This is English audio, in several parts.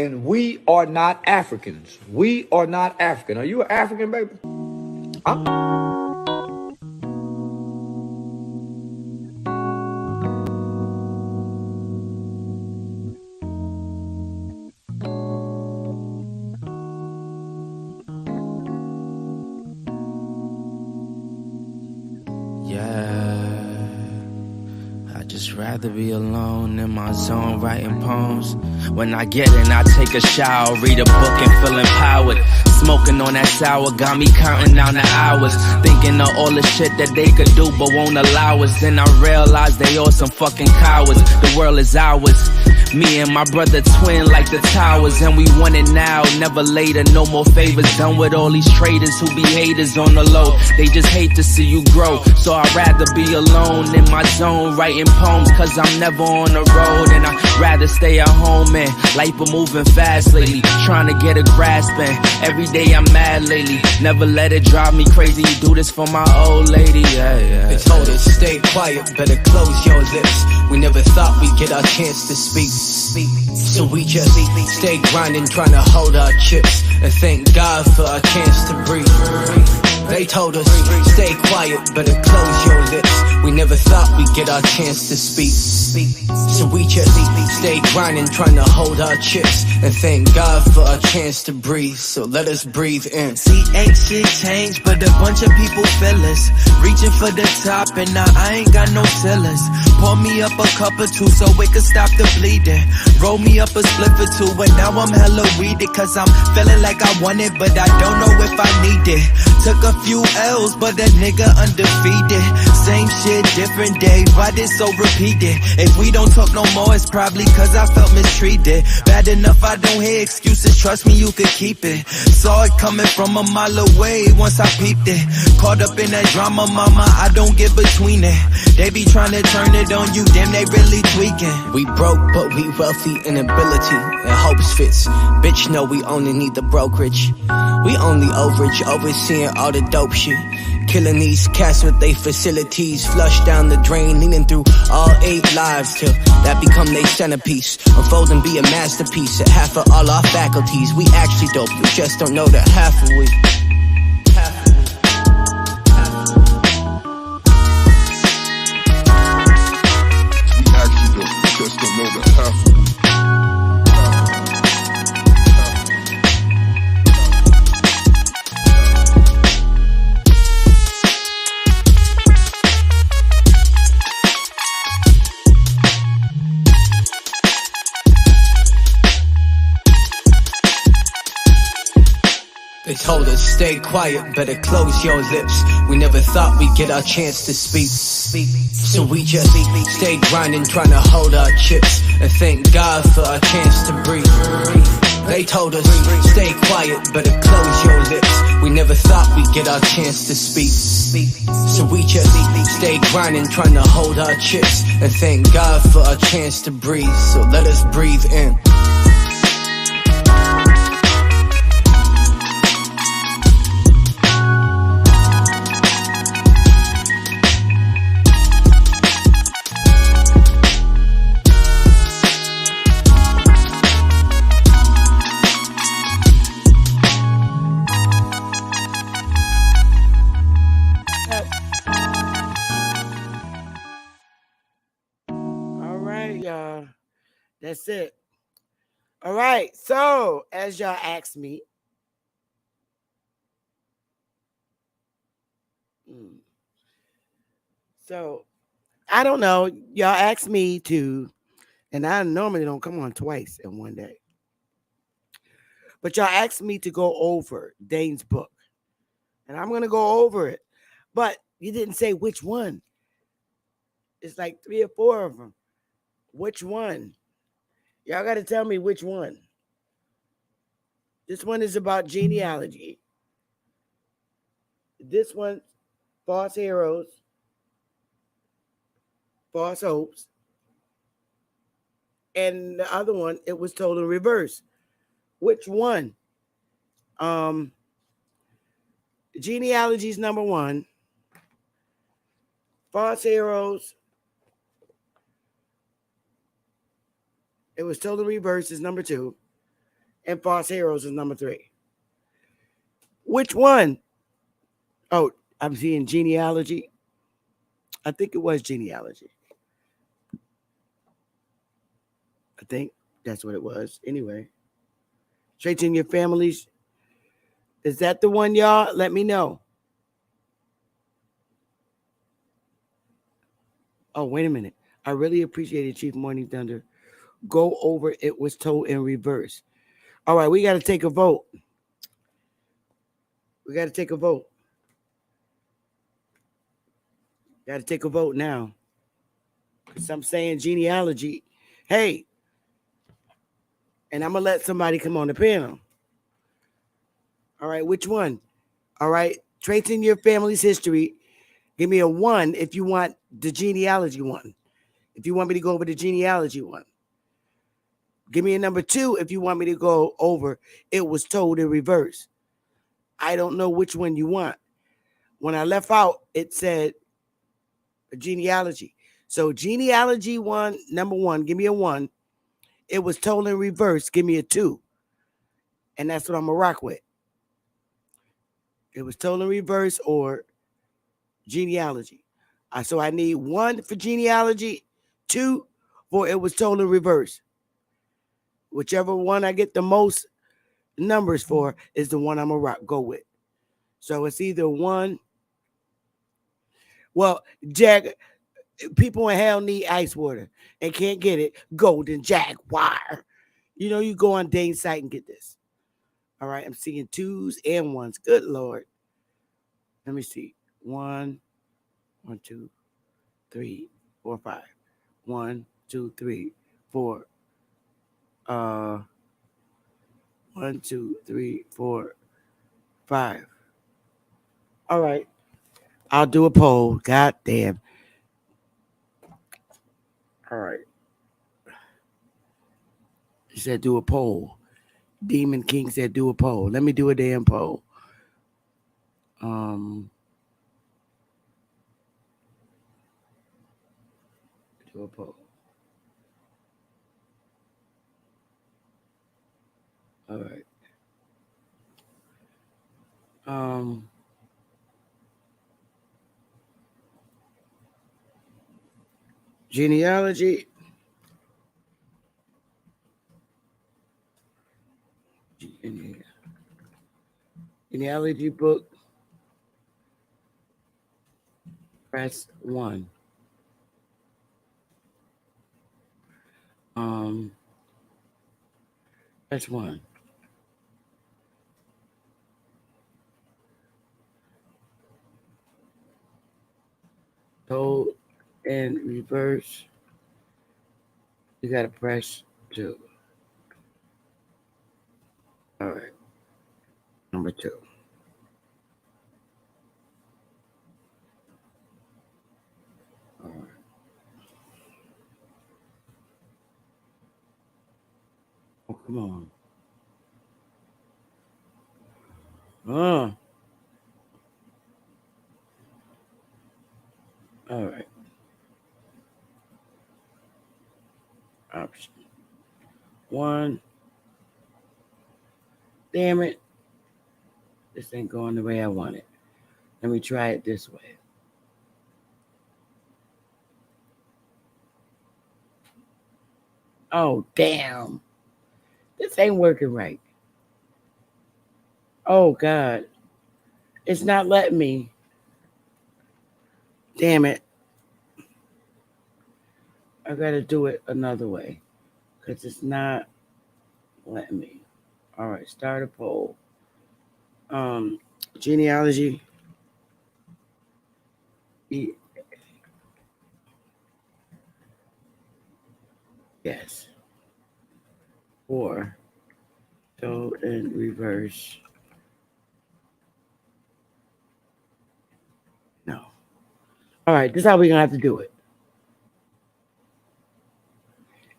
and we are not Africans. We are not African. Are you an African, baby? Huh? Just rather be alone in my zone writing poems. When I get in, I take a shower, read a book and feel empowered. Smoking on that sour got me counting down the hours, thinking of all the shit that they could do but won't allow us. Then I realize they all some fucking cowards. The world is ours. Me and my brother twin like the towers, and we want it now, never later. No more favors done with all these traitors who be haters on the low. They just hate to see you grow, so I'd rather be alone in my zone writing poems, cause I'm never on the road, and I'd rather stay at home. Man, life been moving fast lately, trying to get a grasp, and every day I'm mad lately. Never let it drive me crazy, do this for my old lady, yeah. They told us stay quiet, better close your lips. We never thought we'd get our chance to speak. So we just stay grinding, trying to hold our chips, and thank God for our chance to breathe. They told us stay quiet, better close your lips. We never thought we'd get our chance to speak. So we just stay grinding, trying to hold our chips, and thank God for our chance to breathe. So let us breathe in. See, ain't shit changed, but a bunch of people feel us. Reaching for the top, and now I ain't got no ceilings. Pour me up a cup or two so it can stop the bleeding. Roll me up a split or two, and now I'm hella weeded, cause I'm feeling like I want it, but I don't know if I need it. Took a few L's, but that nigga undefeated. Same shit, different day, why this so repeated? If we don't talk no more, it's probably cause I felt mistreated. Bad enough I don't hear excuses, trust me you could keep it. Saw it coming from a mile away once I peeped it. Caught up in that drama, mama, I don't get between it. They be trying to turn it on you, damn they really tweaking. We broke, but we wealthy in ability and hopes fits. Bitch, no, we only need the brokerage. We only overage, overseeing all the dope shit. Killing these cats with they facilities. Flush down the drain, leaning through all 8 lives till that become they centerpiece. Unfold and be a masterpiece at half of all our faculties. We actually dope, you just don't know that half of we. We actually dope, you just don't know that half of we. They told us stay quiet, better close your lips. We never thought we'd get our chance to speak. So we just stay grinding, trying to hold our chips, and thank God for our chance to breathe. They told us stay quiet, better close your lips. We never thought we'd get our chance to speak. So we just stay grinding, trying to hold our chips, and thank God for our chance to breathe. So let us breathe in. That's it. All right. So, as y'all asked me, so I don't know. Y'all asked me to, and I normally don't come on twice in one day, but y'all asked me to go over Dane's book, and I'm going to go over it. But you didn't say which one. It's like 3 or 4 of them. Which one? Y'all got to tell me which one. This one is about genealogy. This one, false heroes, false hopes. And the other one, it was told in reverse. Which one? Genealogy is number 1. False heroes, it was told in reverse is number 2. and false heroes is number 3. Which one? Oh, I'm seeing genealogy. I think it was genealogy. I think that's what it was. Anyway, traits in your families. Is that the one, y'all? Let me know. Oh, wait a minute. I really appreciate it, Chief Morning Thunder. Go over it was told in reverse. All right, we got to take a vote. We got to take a vote. Got to take a vote now. Because I'm saying genealogy. Hey, and I'm going to let somebody come on the panel. All right, which one? All right, traits in your family's history. Give me a 1 if you want the genealogy one. If you want me to go over the genealogy one. Give me a number 2 if you want me to go over it was told in reverse. I don't know which one you want. When I left out, it said genealogy. So genealogy one, number 1, give me a 1. It was told in reverse, give me a 2. And that's what I'm going to rock with. It was told in reverse or genealogy. So I need 1 for genealogy, 2 for it was told in reverse. Whichever one I get the most numbers for is the one I'm going to go with. So it's either 1. Well, Jack, people in hell need ice water and can't get it. Golden Jaguar. You know, you go on Dane's site and get this. All right, I'm seeing 2s and 1s. Good Lord. Let me see. 1, 2, 3, 4, 5. 1, 2, 3, 4. 1, 2, 3, 4, 5. All right. I'll do a poll. God damn. All right. He said do a poll. Demon King said do a poll. Let me do a damn poll. Do a poll. All right. Genealogy. Genealogy book. Press 1. Press 1. Told in reverse. You gotta press 2. All right. Number 2. All right. Oh, come on. All right. Option 1. Damn it. This ain't going the way I want it. Let me try it this way. Oh, damn. This ain't working right. Oh, God. It's not letting me. Damn it. I got to do it another way because it's not letting me. All right. Start a poll. Genealogy. Yes. Or go in reverse. No. All right. This is how we're going to have to do it.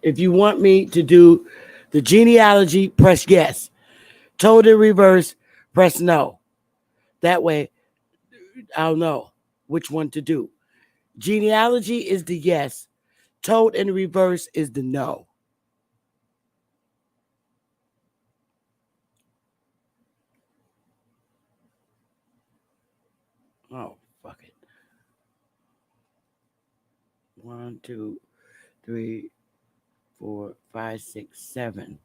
If you want me to do the genealogy, press yes. Told in reverse, press no. That way, I'll know which one to do. Genealogy is the yes. Told in reverse is the no. Oh, fuck it. 1, 2, 3, 4, 5, 6, 7,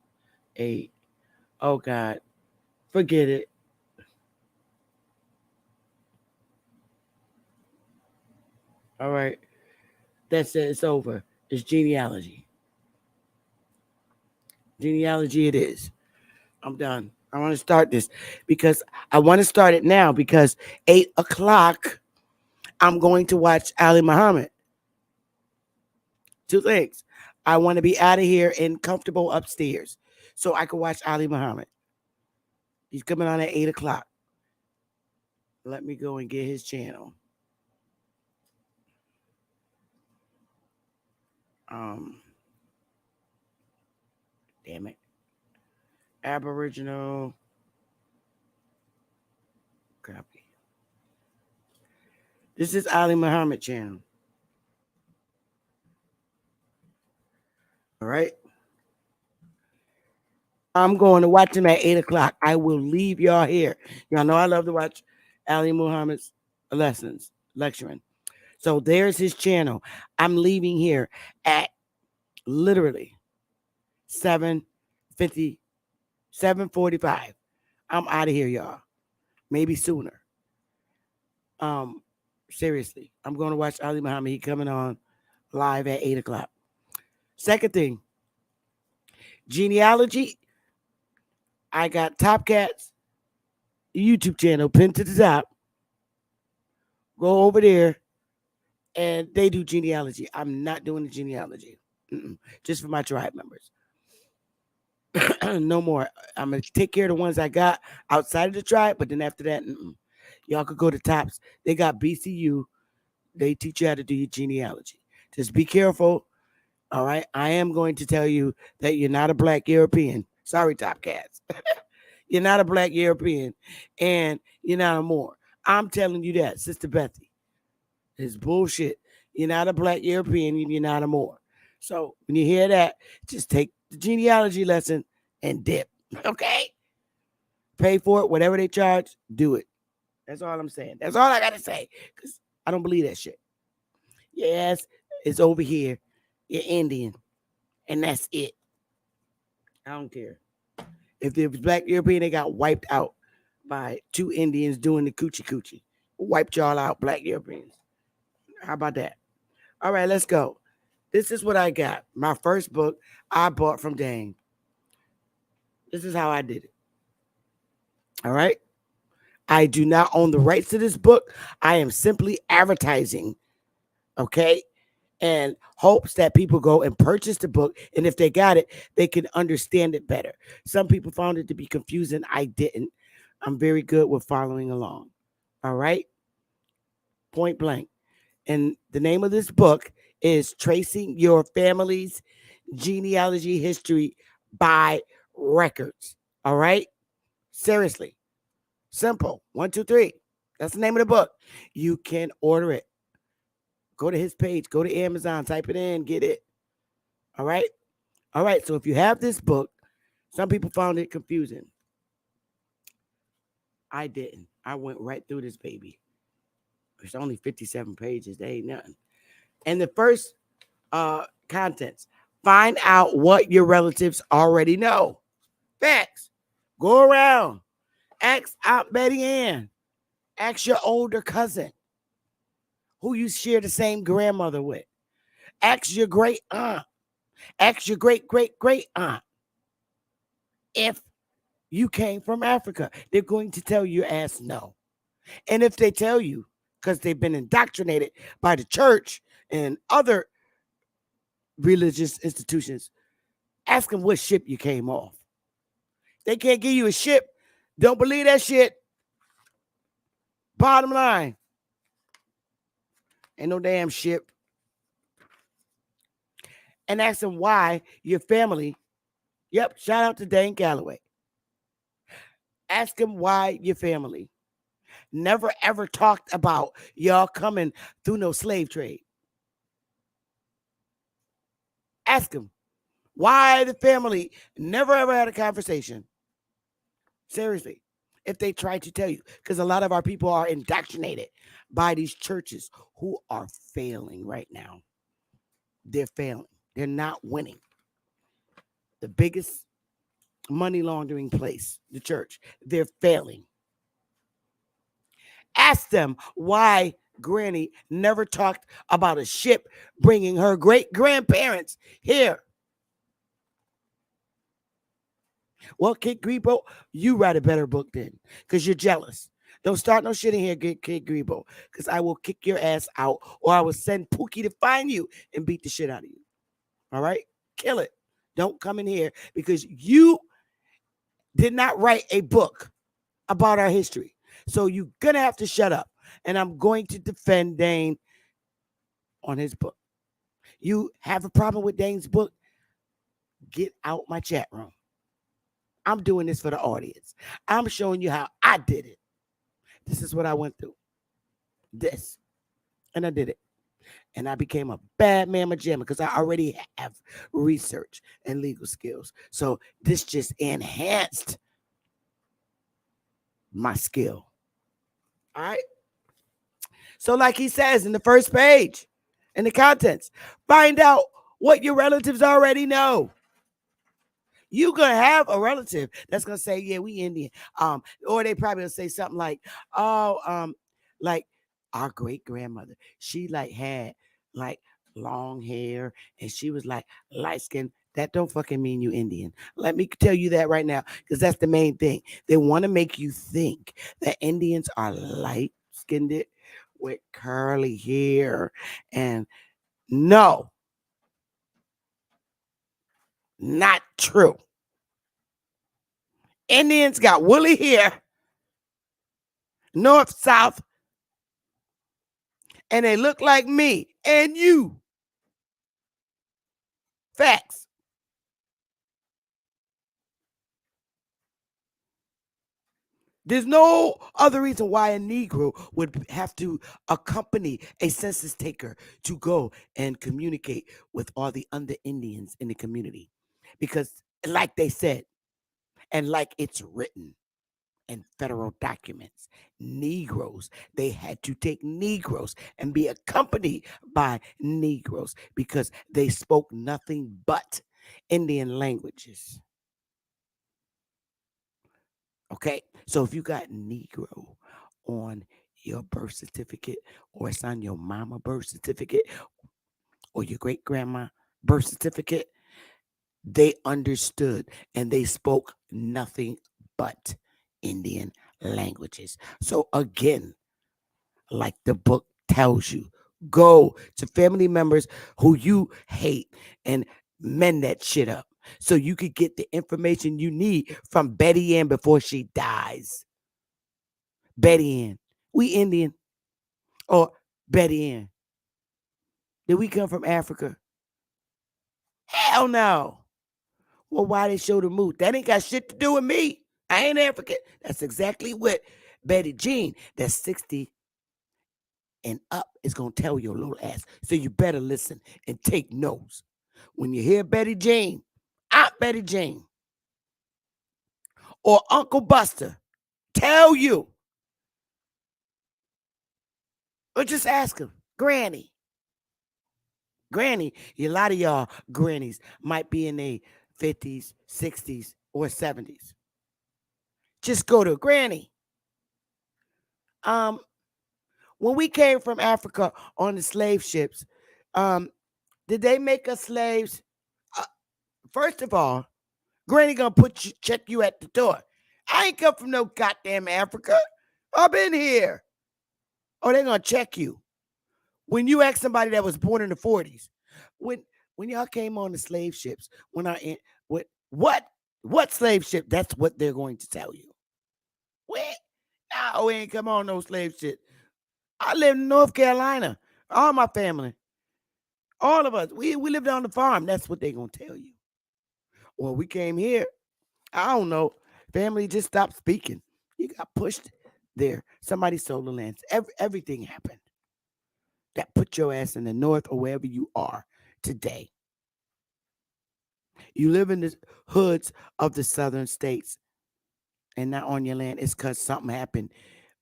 8. Oh God, forget it. All right, that's it. It's over. It's genealogy. Genealogy, it is. I'm done. I want to start this because I want to start it now because 8 o'clock. I'm going to watch Ali Muhammad. Two things. I want to be out of here and comfortable upstairs so I can watch Ali Muhammad. He's coming on at 8 o'clock. Let me go and get his channel. Um, damn it. Aboriginal. Copy. This is Ali Muhammad channel. All right. I'm going to watch him at 8 o'clock. I will leave y'all here. Y'all know I love to watch Ali Muhammad's lessons, lecturing. So there's his channel. I'm leaving here at literally 7:50, 7:45. I'm out of here, y'all. Maybe sooner. Seriously, I'm going to watch Ali Muhammad. He coming on live at 8 o'clock. Second thing, genealogy. I got Top Cats YouTube channel pinned to the top. Go over there, and they do genealogy. I'm not doing the genealogy. Just for my tribe members. No more. I'm gonna take care of the ones I got outside of the tribe, but then after that, y'all could go to Tops. They got BCU. They teach you how to do your genealogy. Just be careful. All right. I am going to tell you that you're not a black European. Sorry, Top Cats. You're not a black European, and you're not a Moor. I'm telling you that, Sister Bethy. It's bullshit. You're not a black European, and you're not a Moor. So when you hear that, just take the genealogy lesson and dip. Okay? Pay for it, whatever they charge, do it. That's all I'm saying. That's all I gotta say. Because I don't believe that shit. Yes, it's over here. You're Indian. And that's it. I don't care. If it was black European, they got wiped out by 2 Indians doing the coochie coochie. Wiped y'all out, black Europeans. How about that? All right, let's go. This is what I got. My first book I bought from Dane. This is how I did it. All right. I do not own the rights to this book. I am simply advertising. Okay. And hopes that people go and purchase the book. And if they got it, they can understand it better. Some people found it to be confusing. I didn't. I'm very good with following along. All right. Point blank. And the name of this book is Tracing Your Family's Genealogy History by Records. All right. Seriously. Simple. 1, 2, 3. That's the name of the book. You can order it. Go to his page. Go to Amazon. Type it in. Get it. All right. All right. So if you have this book, some people found it confusing. I didn't. I went right through this baby. It's only 57 pages. They ain't nothing. And the first contents. Find out what your relatives already know. Facts. Go around. Ask Aunt Betty Ann. Ask your older cousin who you share the same grandmother with. Ask your great aunt. Ask your great great great aunt if you came from Africa. They're going to tell your ass no. And if they tell you, because they've been indoctrinated by the church and other religious institutions, ask them what ship you came off. They can't give you a ship. Don't believe that shit. Bottom line. Ain't no damn ship. And ask them why your family. Yep, shout out to Dane Calloway. Ask them why your family never ever talked about y'all coming through no slave trade. Ask them why the family never ever had a conversation. Seriously. if they try to tell you, because a lot of our people are indoctrinated by these churches who are failing right now. They're failing. They're not winning. The biggest money laundering place, the church, they're failing. Ask them why Granny never talked about a ship bringing her great grandparents here. Well, Kid Grebo, you write a better book then, because you're jealous. Don't start no shit in here, Kid Grebo, because I will kick your ass out, or I will send Pookie to find you and beat the shit out of you. All right? Kill it. Don't come in here because you did not write a book about our history. So you're going to have to shut up. And I'm going to defend Dane on his book. You have a problem with Dane's book? Get out my chat room. I'm doing this for the audience. I'm showing you how I did it. This is what I went through. This. And I did it. And I became a bad mamma jamma because I already have research and legal skills. So this just enhanced my skill. All right. So like he says in the first page, in the contents, find out what your relatives already know. You're going to have a relative that's going to say, yeah, we Indian. Or they probably will say something like, oh, like our great grandmother, she like had like long hair and she was like light skinned. That don't fucking mean you Indian. Let me tell you that right now, because that's the main thing. They want to make you think that Indians are light skinned with curly hair. And no, not true. Indians got woolly hair, north, south, and they look like me and you. Facts. There's no other reason why a Negro would have to accompany a census taker to go and communicate with all the other Indians in the community. Because, like they said, and like it's written in federal documents, Negroes, they had to take Negroes and be accompanied by Negroes because they spoke nothing but Indian languages. Okay, so if you got Negro on your birth certificate, or it's on your mama birth certificate, or your great grandma birth certificate, they understood and they spoke nothing but Indian languages. So again, like the book tells you, go to family members who you hate and mend that shit up, so you could get the information you need from Betty Ann before she dies. Betty Ann, we Indian. Or Betty Ann, did we come from Africa? Hell no. Well, why they show the mood? That ain't got shit to do with me. I ain't African. That's exactly what Betty Jean, that's 60 and up, is going to tell your little ass. So you better listen and take notes. When you hear Betty Jean, Aunt Betty Jean, or Uncle Buster tell you, or just ask him, Granny. Granny, a lot of y'all grannies might be in their 50s, 60s, or 70s. Just go to Granny. When we came from Africa on the slave ships, did they make us slaves? First of all, Granny gonna check you at the door. I ain't come from no goddamn Africa. I've been here. Oh, they're gonna check you. When you ask somebody that was born in the 40s, when y'all came on the slave ships, what slave ship? That's what they're going to tell you. No, we ain't come on no slave ship. I live in North Carolina. All my family, all of us, we lived on the farm. That's what they're gonna tell you. Well, we came here. I don't know. Family just stopped speaking. You got pushed there. Somebody sold the land. Everything happened. That put your ass in the north or wherever you are today. You live in the hoods of the southern states. and not on your land, it's because something happened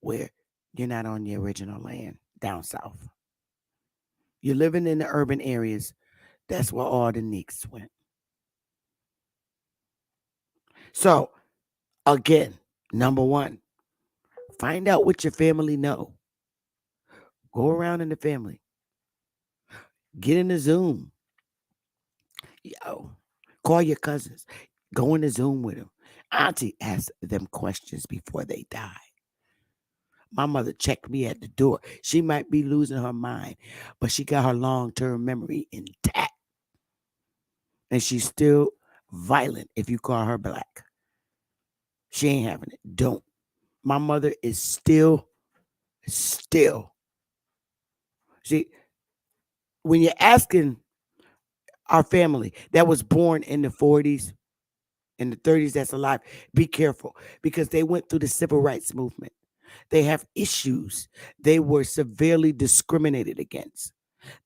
where you're not on the original land down south. You're living in the urban areas. That's where all the nicks went. So, again, number one, find out what your family know. Go around in the family. Get in the Zoom. Yo, call your cousins. Go in the Zoom with them. Auntie asked them questions before they die. My mother checked me at the door. She might be losing her mind, but she got her long-term memory intact. And she's still violent if you call her black. She ain't having it. Don't. My mother is still. See, when you're asking our family that was born in the 40s, in the 30s that's alive, be careful because they went through the civil rights movement. They have issues. They were severely discriminated against.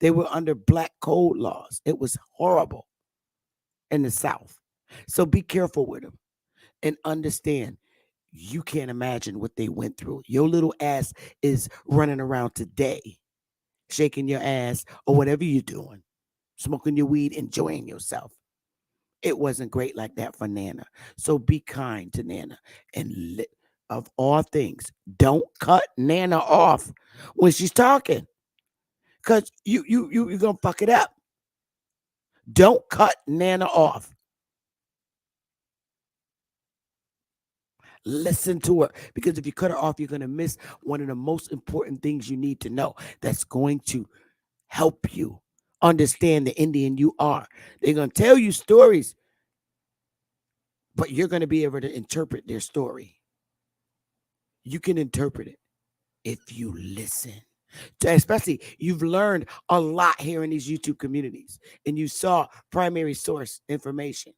They were under black code laws. It was horrible in the South. So be careful with them and understand you can't imagine what they went through. Your little ass is running around today, shaking your ass or whatever you're doing, smoking your weed, enjoying yourself. It wasn't great like that for Nana. So be kind to Nana. And of all things, don't cut Nana off when she's talking. Because you're gonna fuck it up. Don't cut Nana off. Listen to her. Because if you cut her off, you're gonna miss one of the most important things you need to know that's going to help you understand the Indian you are. They're gonna tell you stories, but you're gonna be able to interpret their story. You can interpret it if you listen. Especially, you've learned a lot here in these YouTube communities, and you saw primary source information.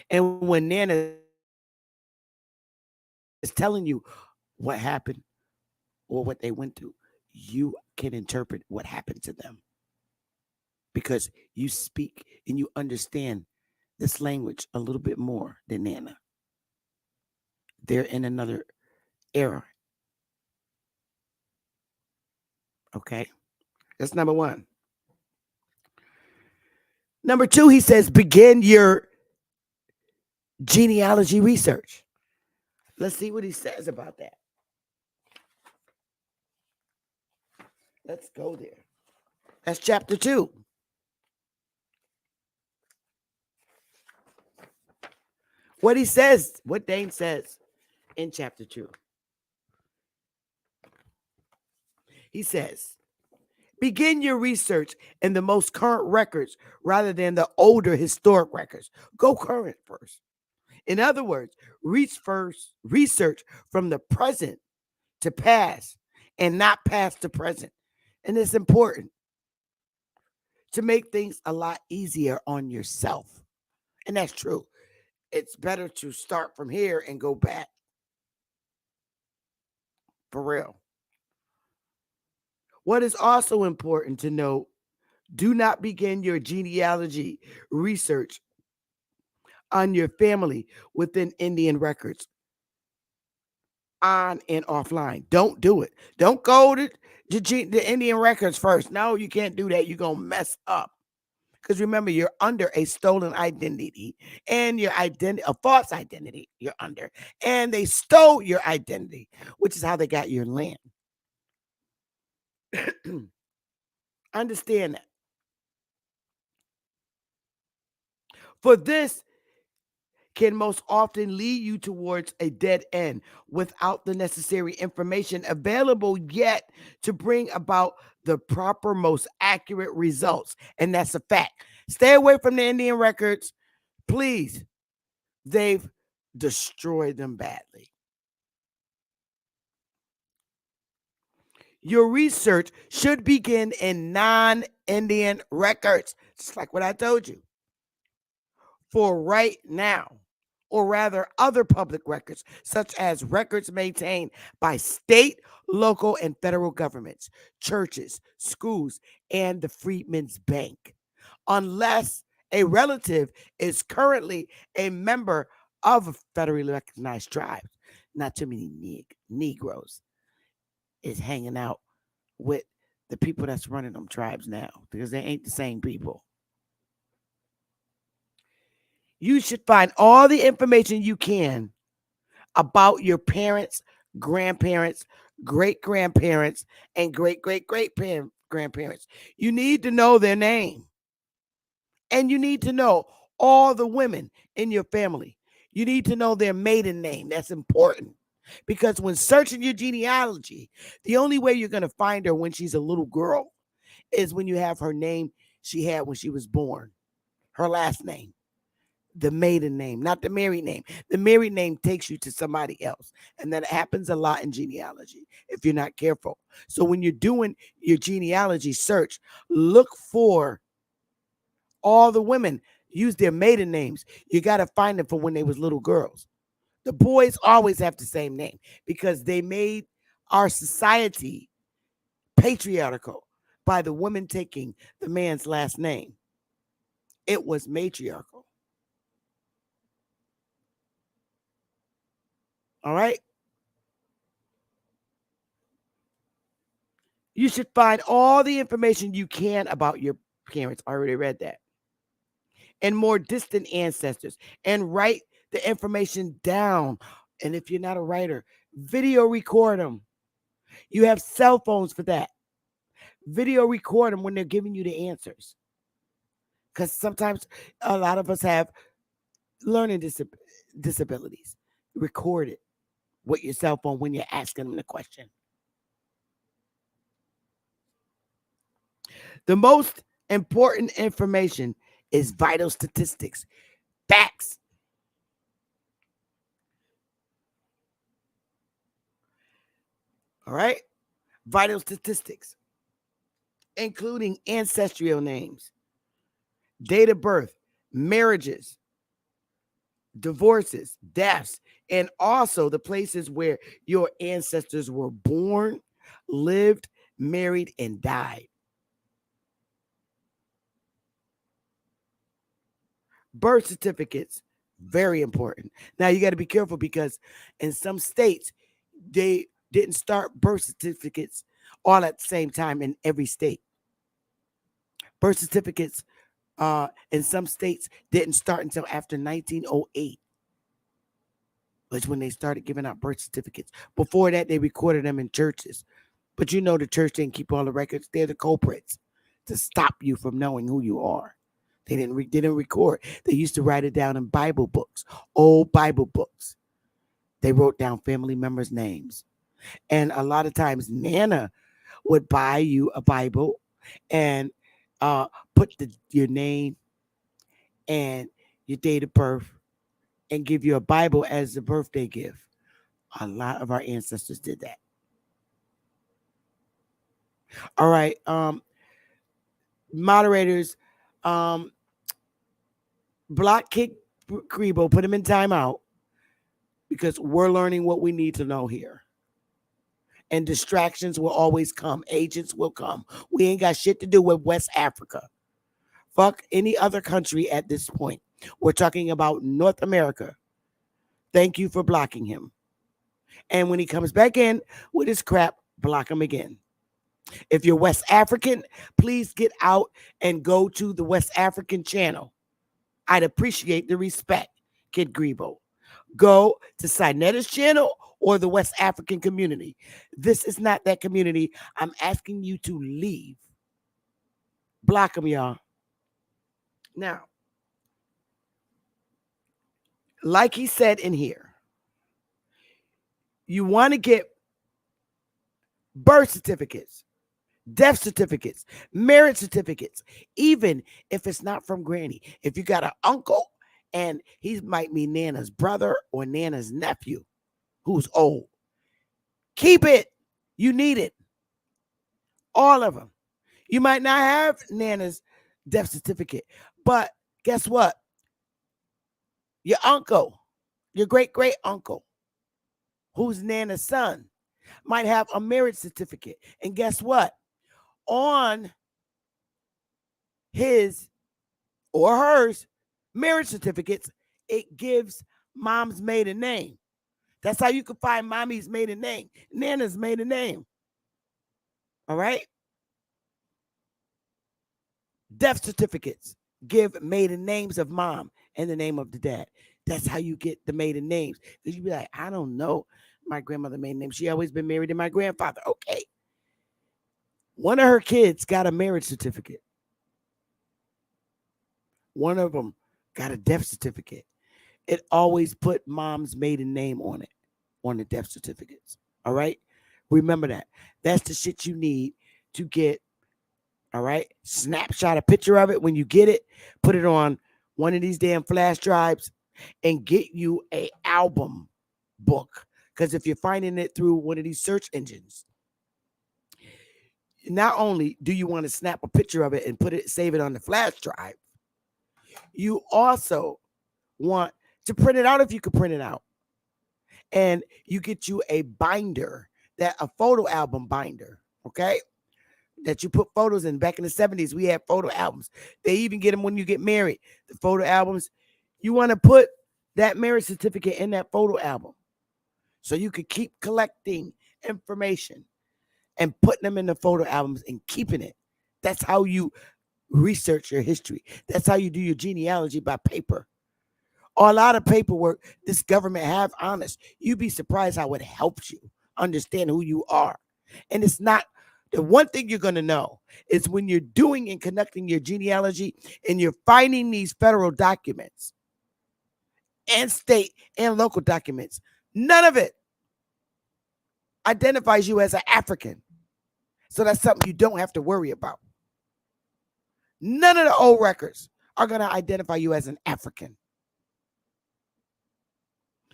And when Nana is telling you what happened or what they went through, you can interpret what happened to them because you speak and you understand this language a little bit more than Nana. They're in another era. Okay, that's number one. Number two, he says, begin your genealogy research. Let's see what he says about that. Let's go there. That's chapter 2. What he says, what Dane says in chapter 2. He says, begin your research in the most current records rather than the older historic records. Go current first. In other words, research from the present to past and not past to present. And it's important to make things a lot easier on yourself. And that's true. It's better to start from here and go back. For real. What is also important to note, do not begin your genealogy research on your family within Indian records on and offline. Don't do it. Don't go to the Indian records first. No, you can't do that. You're going to mess up. Because remember, you're under a stolen identity and your identity, a false identity you're under. And they stole your identity, which is how they got your land. Understand that. For this can most often lead you towards a dead end without the necessary information available yet to bring about the proper, most accurate results. And that's a fact. Stay away from the Indian records, please. They've destroyed them badly. Your research should begin in non-Indian records, just like what I told you. For right now, or rather other public records, such as records maintained by state, local, and federal governments, churches, schools, and the Freedmen's Bank, unless a relative is currently a member of federally recognized tribes. Not too many Negroes is hanging out with the people that's running them tribes now because they ain't the same people. You should find all the information you can about your parents, grandparents, great grandparents, and great grandparents. You need to know their name. And you need to know all the women in your family. You need to know their maiden name. That's important. Because when searching your genealogy, the only way you're going to find her when she's a little girl is when you have her name she had when she was born, her last name, the maiden name, not the married name. The married name takes you to somebody else. And that happens a lot in genealogy if you're not careful. So when you're doing your genealogy search, look for all the women use their maiden names. You got to find them for when they was little girls. The boys always have the same name because they made our society patriarchal by the woman taking the man's last name. It was matriarchal. All right. You should find all the information you can about your parents. I already read that. And more distant ancestors. And write the information down. And if you're not a writer, video record them. You have cell phones for that. Video record them when they're giving you the answers. Because sometimes a lot of us have learning disabilities. Record it with your cell phone when you're asking them the question. The most important information is vital statistics, facts. All right? Vital statistics, including ancestral names, date of birth, marriages, divorces, deaths, and also the places where your ancestors were born, lived, married, and died. Birth certificates, very important. Now you got to be careful because in some states, they didn't start birth certificates all at the same time in every state. Birth certificates in some states didn't start until after 1908. Was when they started giving out birth certificates. Before that, they recorded them in churches. But you know the church didn't keep all the records. They're the culprits to stop you from knowing who you are. They didn't record. They used to write it down in Bible books, old Bible books. They wrote down family members' names. And a lot of times Nana would buy you a Bible and put your name and your date of birth and give you a Bible as a birthday gift. A lot of our ancestors did that. All right. Moderators, block kick Grebo, put him in timeout because we're learning what we need to know here. And distractions will always come. Agents will come. We ain't got shit to do with West Africa. Fuck any other country at this point. We're talking about North America. Thank you for blocking him. And when he comes back in with his crap, block him again. If you're West African, please get out and go to the West African channel. I'd appreciate the respect, Kid Grebo. Go to Sinetta's channel or the West African community. This is not that community. I'm asking you to leave. Block them, y'all. Now, like he said in here, you want to get birth certificates, death certificates, marriage certificates, even if it's not from Granny. If you got an uncle and he might be Nana's brother or Nana's nephew who's old, keep it. You need it. All of them. You might not have Nana's death certificate, but guess what? Your uncle, your great uncle, who's Nana's son, might have a marriage certificate. And guess what? On his or hers marriage certificates, it gives mom's maiden name. That's how you can find mommy's maiden name, Nana's maiden name. All right? Death certificates give maiden names of mom and the name of the dad. That's how you get the maiden names. Because you be like, I don't know my grandmother maiden name. She always been married to my grandfather. Okay. One of her kids got a marriage certificate. One of them got a death certificate. It always put mom's maiden name on it, on the death certificates. All right? Remember that. That's the shit you need to get. All right? Snapshot a picture of it when you get it. Put it on one of these damn flash drives and get you a album book. Because if you're finding it through one of these search engines, not only do you want to snap a picture of it and save it on the flash drive, you also want to print it out if you could print it out. And you get you a binder, a photo album binder, okay? That you put photos in. Back in the 70s, we had photo albums. They even get them when you get married. The photo albums, you want to put that marriage certificate in that photo album so you could keep collecting information and putting them in the photo albums and keeping it. That's how you research your history. That's how you do your genealogy, by paper. Or a lot of paperwork this government have on us. You'd be surprised how it helps you understand who you are. And it's not, the one thing you're going to know is when you're doing and conducting your genealogy and you're finding these federal documents and state and local documents, none of it identifies you as an African. So that's something you don't have to worry about. None of the old records are going to identify you as an African.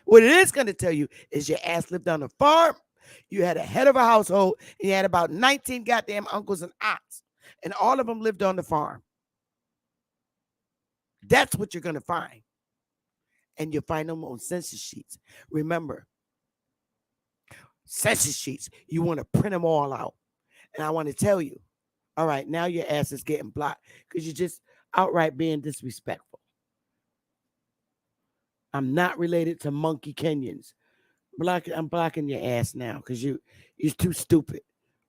What it is going to tell you is your ass lived on a farm, you had a head of a household, and you had about 19 goddamn uncles and aunts, and all of them lived on the farm. That's what you're going to find. And you'll find them on census sheets. Remember, census sheets, you want to print them all out. And I want to tell you, all right, now your ass is getting blocked because you're just outright being disrespectful. I'm not related to Monkey Kenyans. I'm blocking your ass now because you're too stupid.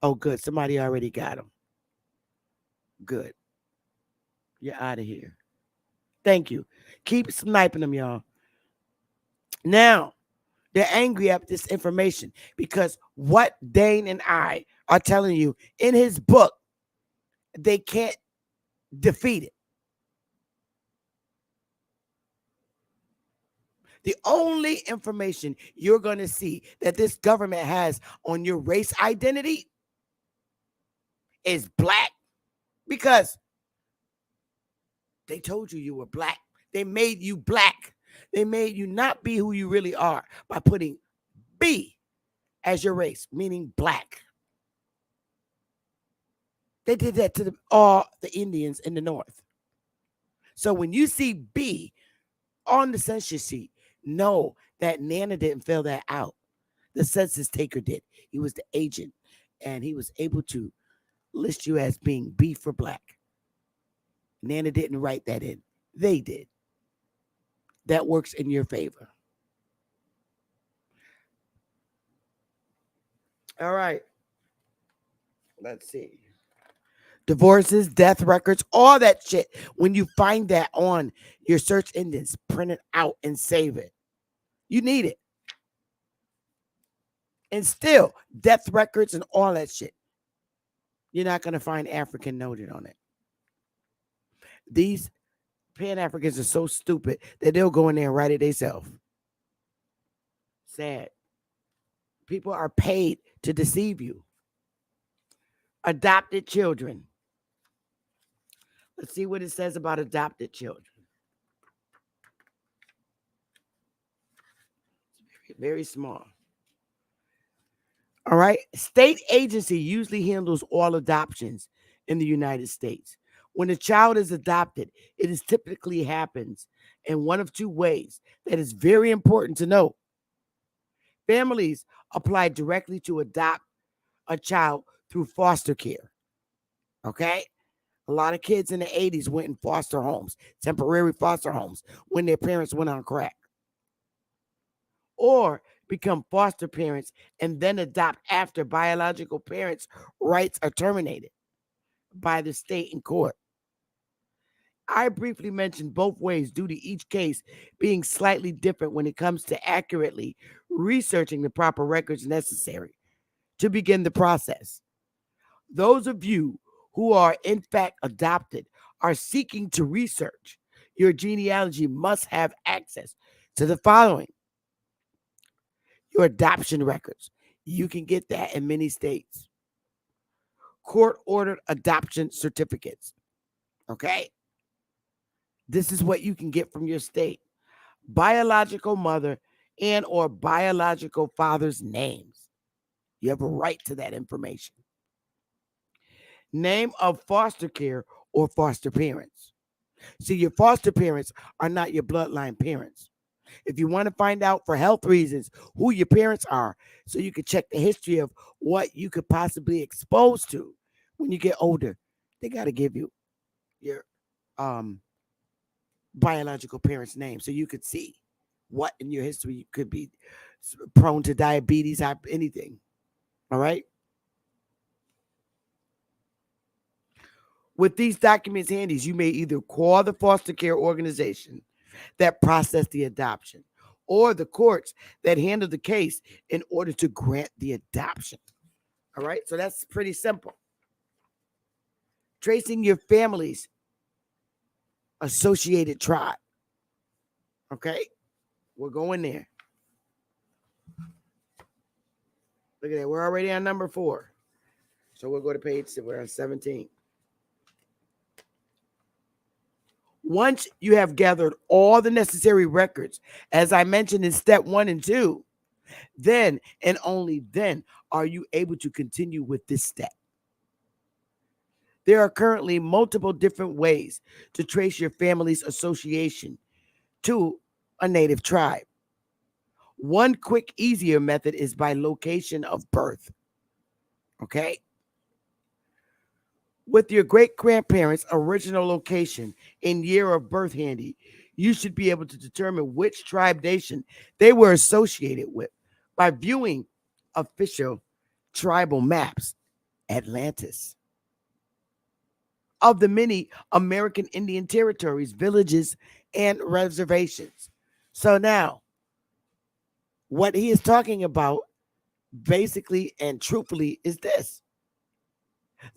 Oh, good. Somebody already got him. Good. You're out of here. Thank you. Keep sniping them, y'all. Now, they're angry at this information because what Dane and I are telling you in his book, they can't defeat it. The only information you're going to see that this government has on your race identity is black, because they told you were black. They made you black. They made you not be who you really are by putting B as your race, meaning black. They did that to all the Indians in the North. So when you see B on the census sheet, know that Nana didn't fill that out. The census taker did. He was the agent, and he was able to list you as being B for black. Nana didn't write that in. They did. That works in your favor. All right. Let's see. Divorces, death records, all that shit. When you find that on your search engines, print it out and save it. You need it. And still, death records and all that shit. You're not going to find African noted on it. These Pan-Africans are so stupid that they'll go in there and write it themselves. Sad. People are paid to deceive you. Adopted children. Let's see what it says about adopted children. It's very, very small. All right. State agency usually handles all adoptions in the United States. When a child is adopted, it is typically happens in one of two ways that is very important to know. Families apply directly to adopt a child through foster care. Okay? A lot of kids in the 80s went in foster homes, temporary foster homes, when their parents went on crack. or become foster parents and then adopt after biological parents' rights are terminated by the state in court. I briefly mentioned both ways due to each case being slightly different when it comes to accurately researching the proper records necessary to begin the process. Those of you who are in fact adopted are seeking to research your genealogy must have access to the following: your adoption records. You can get that in many states. Court ordered adoption certificates. Okay? This is what you can get from your state. Biological mother and or biological father's names. You have a right to that information. Name of foster care or foster parents. See, your foster parents are not your bloodline parents. If you want to find out for health reasons who your parents are, so you can check the history of what you could possibly expose to when you get older, they got to give you your biological parents' name so you could see what in your history you could be prone to diabetes, anything. All right. With these documents handy, you may either call the foster care organization that processed the adoption or the courts that handle the case in order to grant the adoption. All right, so that's pretty simple. Tracing your family's associated tribe. Okay, we're going there. Look at that, we're already on number 4. So we'll go to page, we're on 17. Once you have gathered all the necessary records, as I mentioned in step 1 and 2, then and only then are you able to continue with this step. There are currently multiple different ways to trace your family's association to a native tribe. One quick, easier method is by location of birth. Okay? With your great-grandparents' original location and year of birth handy, you should be able to determine which tribe nation they were associated with by viewing official tribal maps. Atlantis. Of the many American Indian territories, villages, and reservations. So now, what he is talking about basically and truthfully is this.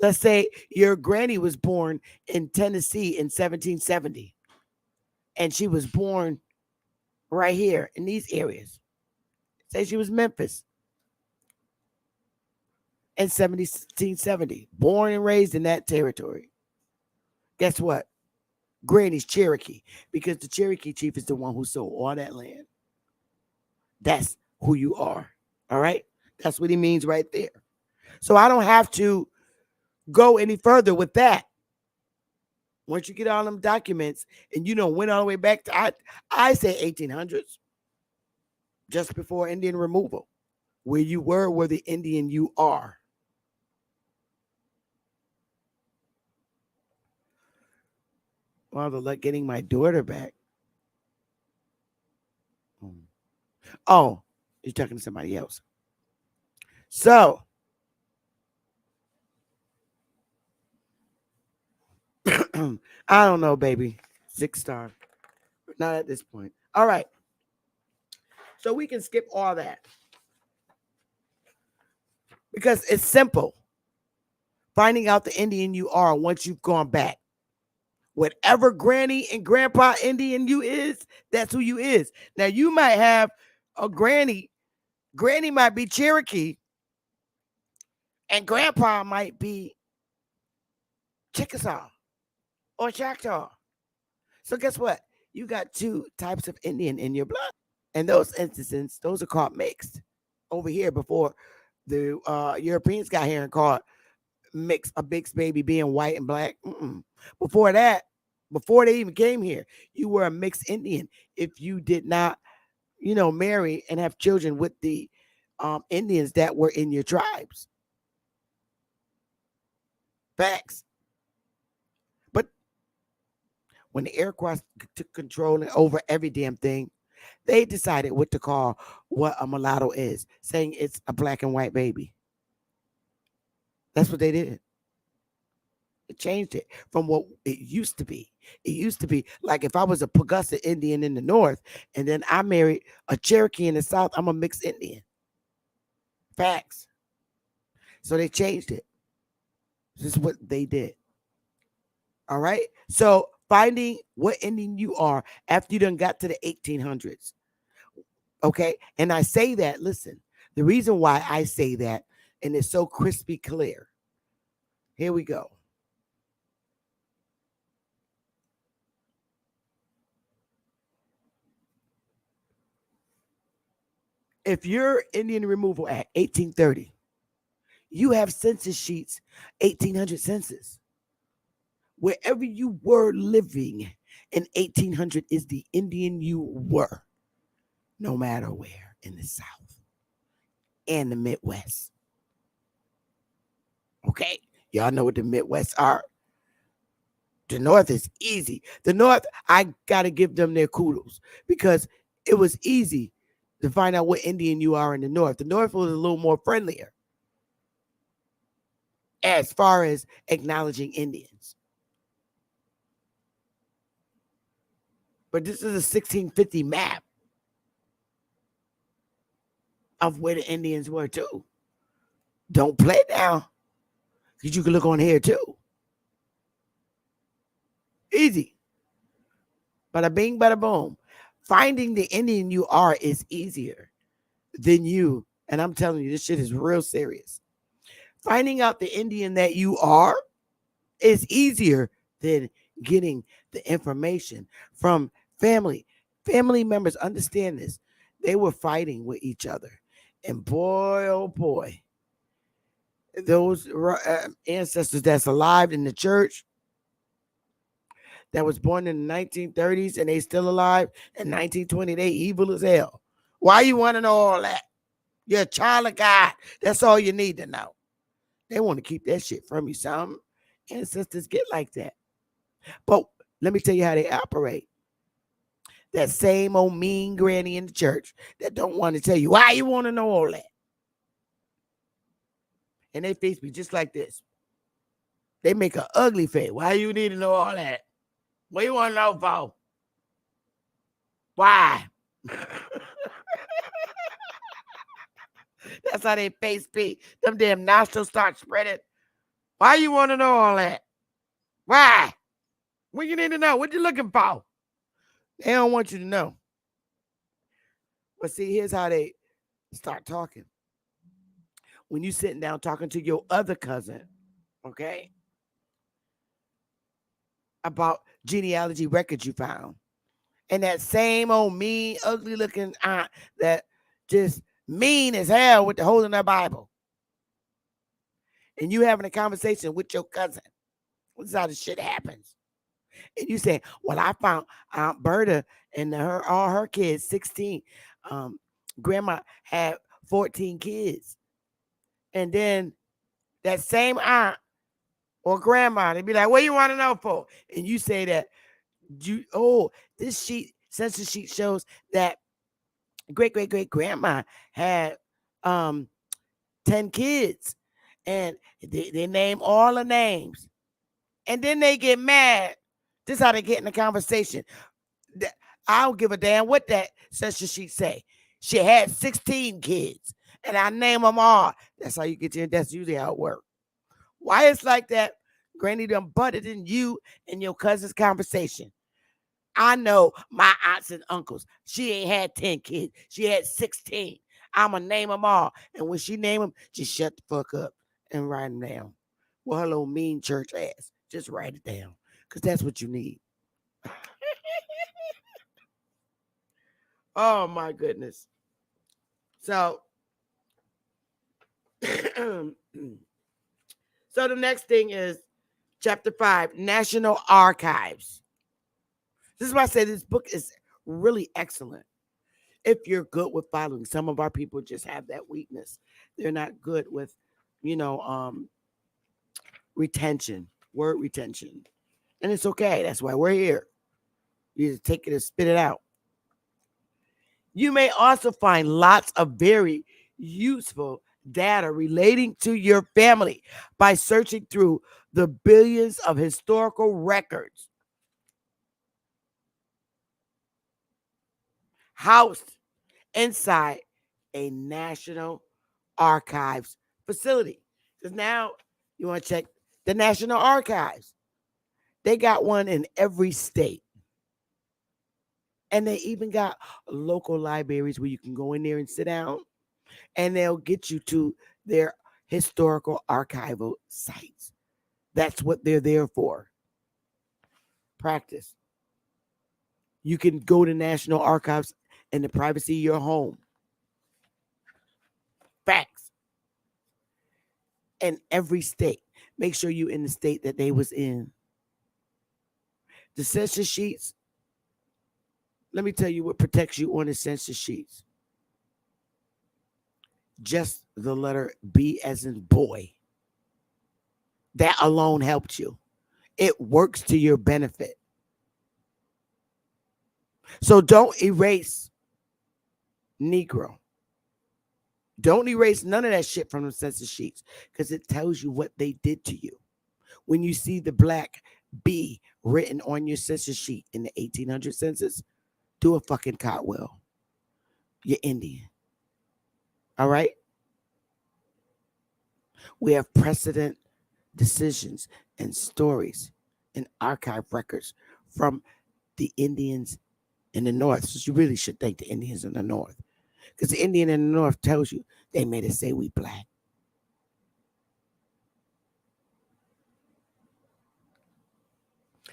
Let's say your granny was born in Tennessee in 1770, and she was born right here in these areas. Say she was Memphis in 1770, born and raised in that territory. Guess what? Granny's Cherokee, because the Cherokee chief is the one who sold all that land. That's who you are. All right? That's what he means right there. So I don't have to go any further with that. Once you get all them documents and went all the way back to, I say 1800s, just before Indian removal, where you were the Indian you are. Well, they're like getting my daughter back. Oh, you're talking to somebody else. So, I don't know, baby. 6-star. Not at this point. All right. So we can skip all that. Because it's simple. Finding out the Indian you are once you've gone back. Whatever granny and grandpa Indian you is, that's who you is. Now you might have a granny. Granny might be Cherokee. And grandpa might be Chickasaw or Choctaw. So guess what? You got 2 types of Indian in your blood. And those instances, those are called mixed. Over here before the Europeans got here and called a mixed baby being white and black. Before that, before they even came here, you were a mixed Indian if you did not, marry and have children with the Indians that were in your tribes. Facts. But when the Iroquois took control over every damn thing, They decided what to call what a mulatto is, saying it's a black and white baby. That's what they did. It changed it from what it used to be. It used to be like if I was a Paugussa Indian in the north and then I married a Cherokee in the south, I'm a mixed Indian. Facts. So they changed it. This is what they did. All right. So finding what Indian you are after you done got to the 1800s. Okay. And I say that, listen, the reason why I say that, and it's so crispy clear. Here we go. If you're Indian Removal Act 1830, you have census sheets 1800 census. Wherever you were living in 1800 is the Indian you were, no matter where in the South and the Midwest. Okay, y'all know what the Midwest are. The North is easy. The North, I got to give them their kudos because it was easy to find out what Indian you are in the North. The North was a little more friendlier as far as acknowledging Indians. But this is a 1650 map of where the Indians were too. Don't play now, because you can look on here too. Easy. Bada bing, bada boom. Finding the Indian you are is easier than you. And I'm telling you, this shit is real serious. Finding out the Indian that you are is easier than getting the information from family. Family members, understand this. They were fighting with each other. And boy, oh boy, those ancestors that's alive in the church that was born in the 1930s and they still alive in 1920, they evil as hell. Why you want to know all that? You're a child of God. That's all you need to know. They want to keep that shit from you. Some ancestors get like that. But let me tell you how they operate. That same old mean granny in the church that don't want to tell you why you want to know all that. And they face me just like this. They make an ugly face. Why you need to know all that? What you want to know for? Why? That's how they face be. Them damn nostrils start spreading. Why you want to know all that? Why? What you need to know? What you looking for? They don't want you to know. But see, here's how they start talking. When you sitting down talking to your other cousin, okay, about genealogy records you found, and that same old mean, ugly looking aunt that just mean as hell with the hole in her Bible, and you having a conversation with your cousin. This is how this shit happens. And you say, well, I found Aunt Berta and all her kids, 16. Grandma had 14 kids. And then that same aunt or grandma, they'd be like, what do you want to know for? And you say that, this census sheet shows that great-great-great-grandma had 10 kids. And they name all the names. And then they get mad. This is how they get in the conversation. I don't give a damn what that census sheet say. She had 16 kids, and I name them all. That's how you get your, that's usually how it works. Why it's like that? Granny done butted in you and your cousin's conversation. I know my aunts and uncles. She ain't had 10 kids. She had 16. I'ma name them all. And when she name them, just shut the fuck up and write them down. Well, her little mean church ass. Just write it down. Because that's what you need. Oh, my goodness. So, so the next thing is chapter 5, National Archives. This is why I say this book is really excellent. If you're good with following, some of our people just have that weakness. They're not good with, retention, word retention. And it's okay. That's why we're here. You just take it and spit it out. You may also find lots of very useful data relating to your family by searching through the billions of historical records housed inside a National Archives facility. Because now you want to check the National Archives. They got one in every state. And they even got local libraries where you can go in there and sit down and they'll get you to their historical archival sites. That's what they're there for. Practice. You can go to National Archives in the privacy of your home. Facts. In every state. Make sure you in the state that they was in. The census sheets. Let me tell you what protects you on the census sheets. Just the letter B as in boy. That alone helped you. It works to your benefit. So don't erase Negro. Don't erase none of that shit from the census sheets because it tells you what they did to you. When you see the black B written on your census sheet in the 1800 census, do a fucking cartwheel. You're Indian. All right? We have precedent decisions and stories and archive records from the Indians in the North. So you really should thank the Indians in the North. Because the Indian in the North tells you they made us say we black.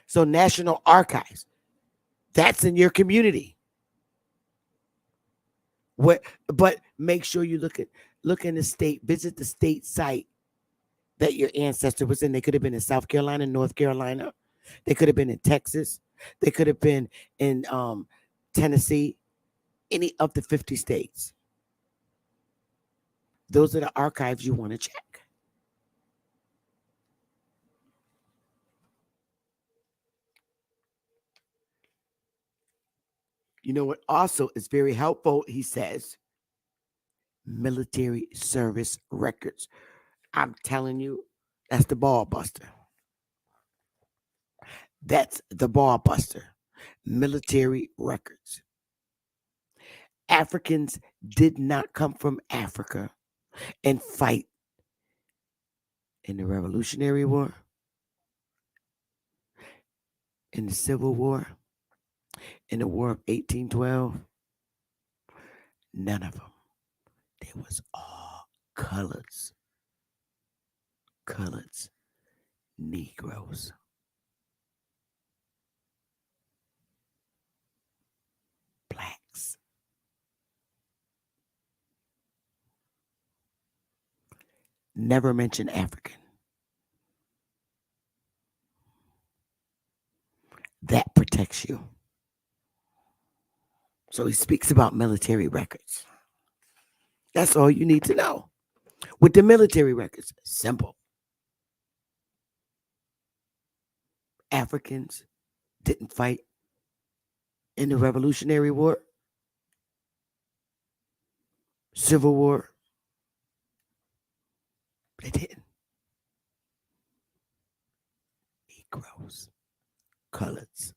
So National Archives, that's in your community. But make sure you look in the state, visit the state site that your ancestor was in. They could have been in South Carolina, North Carolina. They could have been in Texas. They could have been in Tennessee, any of the 50 states. Those are the archives you want to check. You know what also is very helpful, he says? Military service records. I'm telling you, that's the ball buster. That's the ball buster. Military records. Africans did not come from Africa and fight in the Revolutionary War, in the Civil War, in the War of 1812. None of them. They was all coloreds. Coloreds. Negroes. Blacks. Never mention African. That protects you. So he speaks about military records. That's all you need to know. With the military records, simple. Africans didn't fight in the Revolutionary War, Civil War. They didn't. Negroes, coloreds,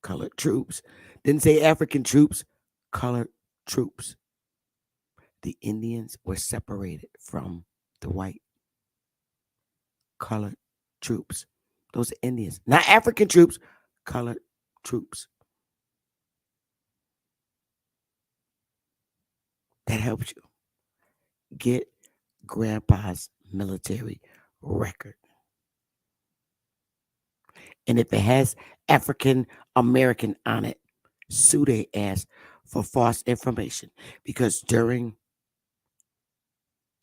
colored troops. Didn't say African troops, colored troops. The Indians were separated from the white colored troops. Those are Indians, not African troops, colored troops. That helps you. Get grandpa's military record. And if it has African American on it, sue their ass for false information. Because during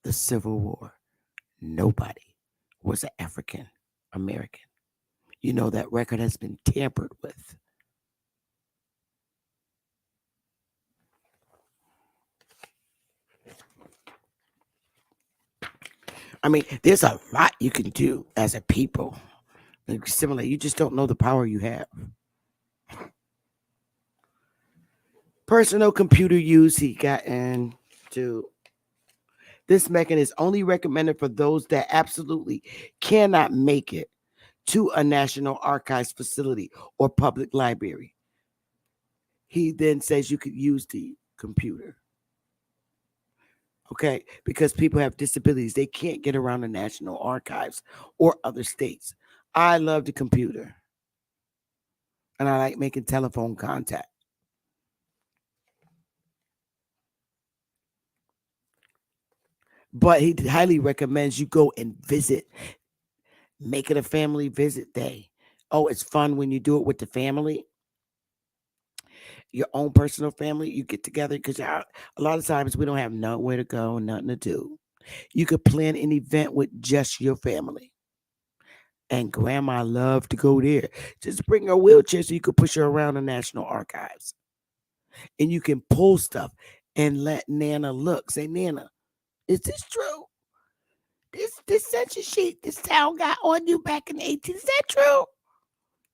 the Civil War, nobody was an African American. You know that record has been tampered with. I mean, there's a lot you can do as a people. Similar, you just don't know the power you have. Personal computer use, he got into. This method is only recommended for those that absolutely cannot make it to a National Archives facility or public library. He then says you could use the computer. Okay, because people have disabilities, they can't get around the National Archives or other states. I love the computer and I like making telephone contact. But he highly recommends you go and visit, make it a family visit day. Oh, it's fun when you do it with the family, your own personal family. You get together because a lot of times we don't have nowhere to go, nothing to do. You could plan an event with just your family. And grandma loved to go there. Just bring her wheelchair so you could push her around the National Archives. And you can pull stuff and let Nana look. Say, Nana, is this true? This census sheet this town got on you back in the 18th. Is that true?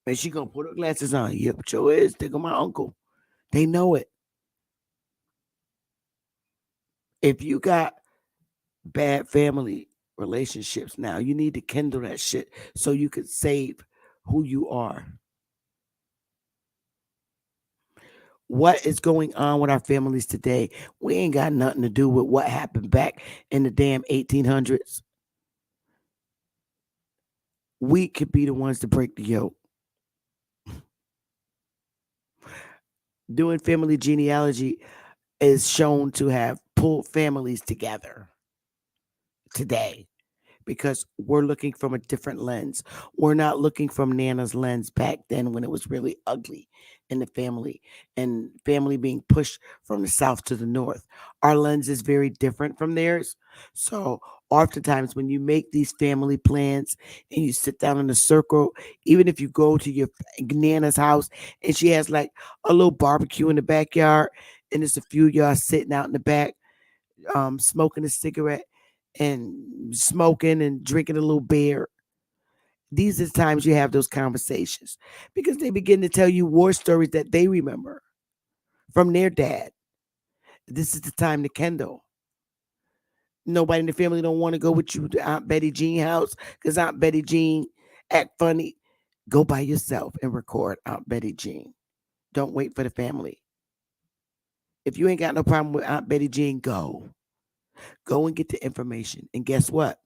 And she gonna put her glasses on. Yep, sure is. Think of my uncle. They know it. If you got bad family relationships now, you need to kindle that shit so you can save who you are. What is going on with our families today? We ain't got nothing to do with what happened back in the damn 1800s. We could be the ones to break the yoke. Doing family genealogy is shown to have pulled families together today because we're looking from a different lens. We're not looking from Nana's lens back then when it was really ugly in the family and family being pushed from the south to the north. Our lens is very different from theirs. So oftentimes when you make these family plans and you sit down in a circle, even if you go to your Nana's house and she has like a little barbecue in the backyard and there's a few of y'all sitting out in the back smoking a cigarette and smoking and drinking a little beer. These are the times you have those conversations because they begin to tell you war stories that they remember from their dad. This is the time to kindle. Nobody in the family don't want to go with you to Aunt Betty Jean house because Aunt Betty Jean act funny. Go by yourself and record Aunt Betty Jean. Don't wait for the family. If you ain't got no problem with Aunt Betty Jean, go. Go and get the information. And guess what?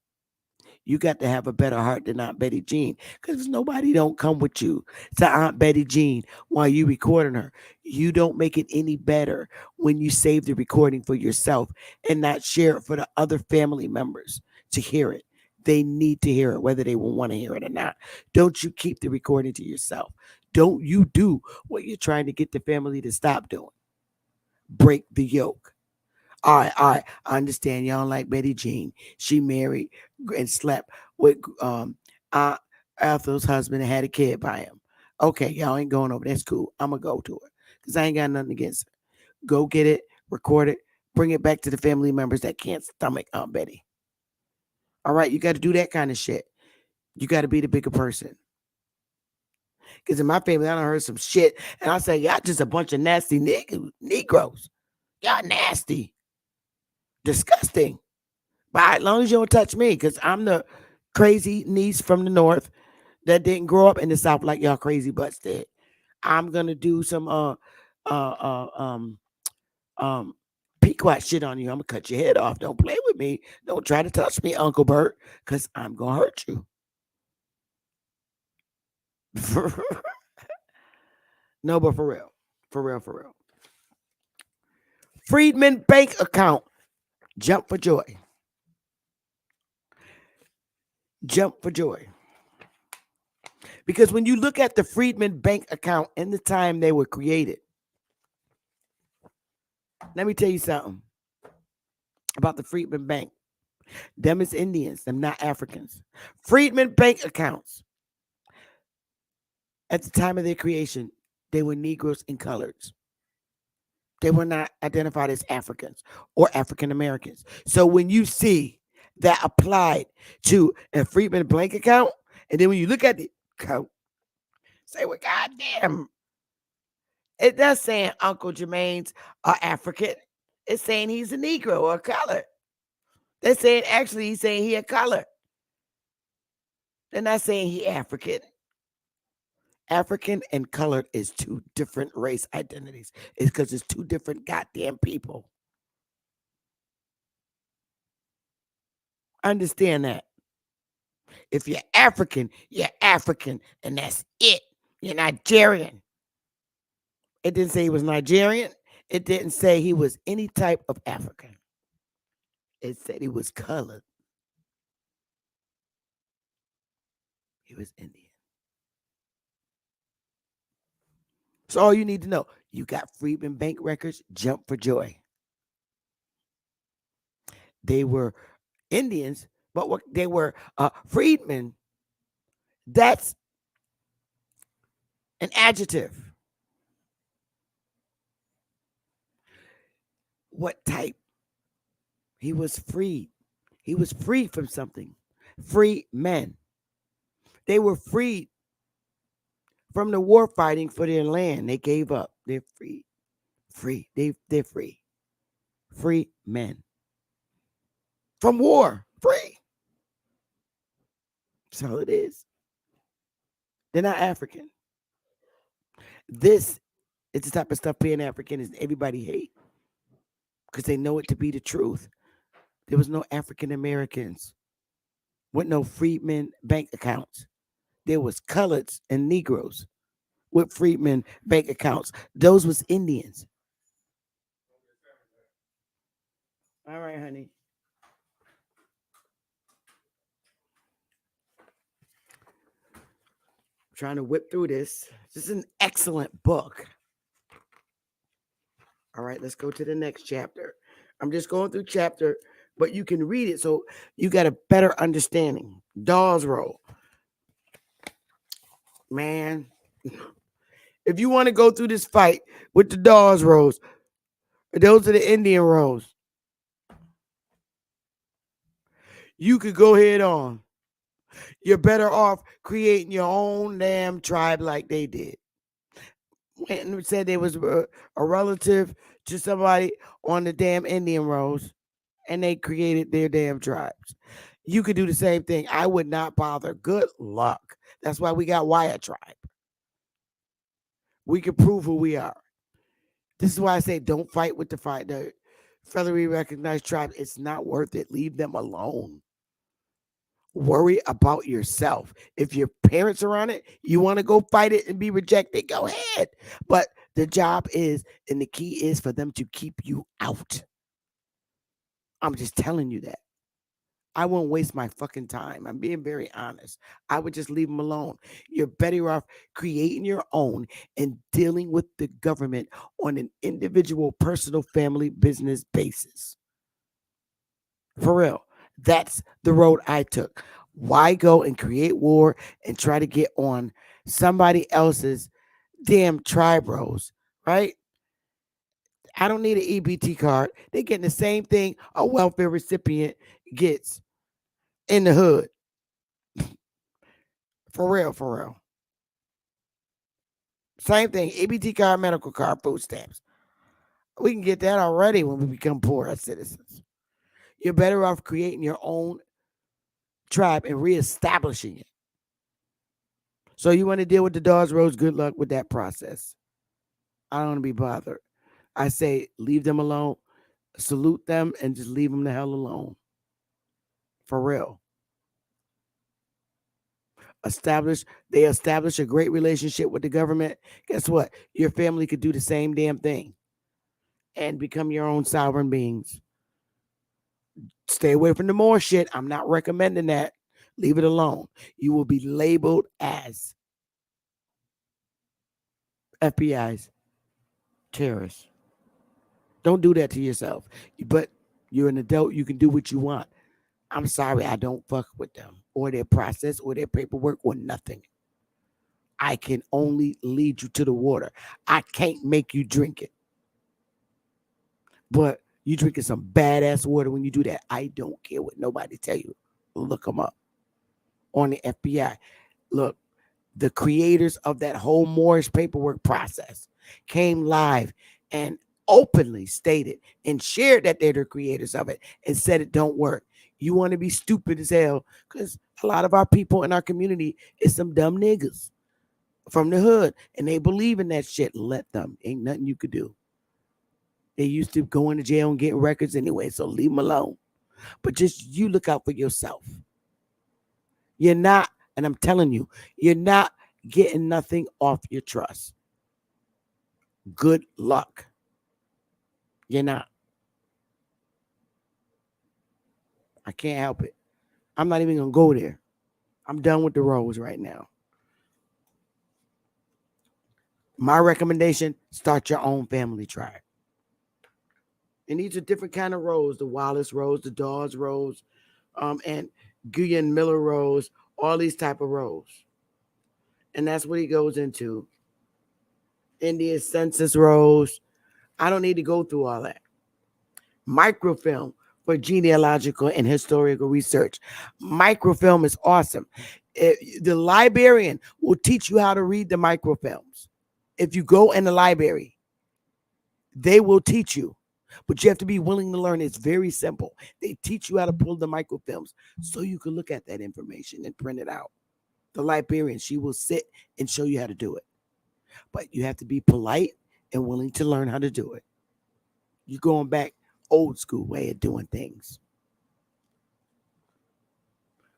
You got to have a better heart than Aunt Betty Jean because nobody don't come with you to Aunt Betty Jean while you recording her. You don't make it any better when you save the recording for yourself and not share it for the other family members to hear it. They need to hear it, whether they will want to hear it or not. Don't you keep the recording to yourself. Don't you do what you're trying to get the family to stop doing. Break the yoke. All right. I understand y'all don't like Betty Jean. She married and slept with Aunt Ethel's husband and had a kid by him. Okay, y'all ain't going over. That's cool. I'm gonna go to her because I ain't got nothing against her. Go get it, record it, bring it back to the family members that can't stomach Aunt Betty. All right, you got to do that kind of shit. You got to be the bigger person. Because in my family, I done heard some shit, and I say, y'all just a bunch of nasty Negroes. Y'all nasty. Disgusting. But as long as you don't touch me, because I'm the crazy niece from the north that didn't grow up in the south like y'all crazy butts did. I'm gonna do some uh um pequot shit on you. I'm gonna cut your head off. Don't play with me. Don't try to touch me, Uncle Bert, because I'm gonna hurt you. No, but for real. For real, for real. Freedman bank account. Jump for joy. Jump for joy. Because when you look at the Freedman bank account and the time they were created, let me tell you something about the Freedman Bank. Them is Indians, them not Africans. Freedman bank accounts. At the time of their creation, they were Negroes and coloreds. They were not identified as Africans or African Americans. So when you see that applied to a Freedman bank account, and then when you look at the account, say, well, goddamn, It does saying Uncle Jermaine's are African. It's saying he's a Negro or color. They're saying actually he's saying he a color. They're not saying he African. African and colored is two different race identities. It's because it's two different goddamn people. Understand that. If you're African, and that's it. You're Nigerian. It didn't say he was Nigerian. It didn't say he was any type of African. It said he was colored. He was Indian. So all you need to know, you got Freedman Bank records, jump for joy. They were Indians, but what they were freedmen. That's an adjective. What type? He was freed. He was free from something. Free men. They were freed from the war fighting for their land. They gave up. They're free. Free. They're free. Free men. From war. Free. So it is. They're not African. This is the type of stuff being African is everybody hate. Because they know it to be the truth. There was no African Americans with no freedmen bank accounts. There was coloreds and Negroes with freedmen bank accounts. Those was Indians. All right, honey. I'm trying to whip through this. This is an excellent book. All right, let's go to the next chapter. I'm just going through chapter, but you can read it so you got a better understanding. Dawes Roll. Man, if you want to go through this fight with the Dawes Rolls, those are the Indian rolls. You could go head on. You're better off creating your own damn tribe like they did. And said there was a relative to somebody on the damn Indian rolls, and they created their damn tribes. You could do the same thing. I would not bother. Good luck. That's why we got Wyatt Tribe. We can prove who we are. This is why I say don't fight with the federally recognized tribe. It's not worth it. Leave them alone. Worry about yourself. If your parents are on it, you want to go fight it and be rejected, go ahead. But the job is, and the key is for them to keep you out. I'm just telling you that. I won't waste my fucking time. I'm being very honest. I would just leave them alone. You're better off creating your own and dealing with the government on an individual, personal, family, business basis. For real. That's the road I took. Why go and create war and try to get on somebody else's damn tribe rolls, right? I don't need an EBT card. They're getting the same thing a welfare recipient gets in the hood. For real, for real. Same thing. EBT card, medical card, food stamps. We can get that already when we become poor as citizens. You're better off creating your own tribe and reestablishing it. So you want to deal with the Dawes Roads, good luck with that process. I don't want to be bothered. I say leave them alone, salute them, and just leave them the hell alone. For real. They establish a great relationship with the government. Guess what? Your family could do the same damn thing and become your own sovereign beings. Stay away from the more shit. I'm not recommending that. Leave it alone. You will be labeled as FBI's terrorists. Don't do that to yourself. But you're an adult. You can do what you want. I'm sorry, I don't fuck with them or their process or their paperwork or nothing. I can only lead you to the water. I can't make you drink it. But you drinking some badass water when you do that. I don't care what nobody tell you. Look them up on the FBI. Look, the creators of that whole Moorish paperwork process. came live and openly stated and shared that they're the creators of it and said it don't work. You want to be stupid as hell because a lot of our people in our community is some dumb niggas from the hood and they believe in that shit. Let them. Ain't nothing you could do. They used to go into jail and get records anyway, so leave them alone. But just you look out for yourself. You're not, and I'm telling you, you're not getting nothing off your trust. Good luck. You're not. I can't help it. I'm not even going to go there. I'm done with the roles right now. My recommendation, start your own family tribe. And these are different kind of roles. The Wallace roles, the Dawes roles, and Guyan Miller roles, all these type of roles. And that's what he goes into. Indian census roles. I don't need to go through all that. Microfilm for genealogical and historical research. Microfilm is awesome. The librarian will teach you how to read the microfilms. If you go in the library, they will teach you. But you have to be willing to learn. It's very simple. They teach you how to pull the microfilms so you can look at that information and print it out. The librarian, she will sit and show you how to do it. But you have to be polite and willing to learn how to do it. You're going back old school way of doing things.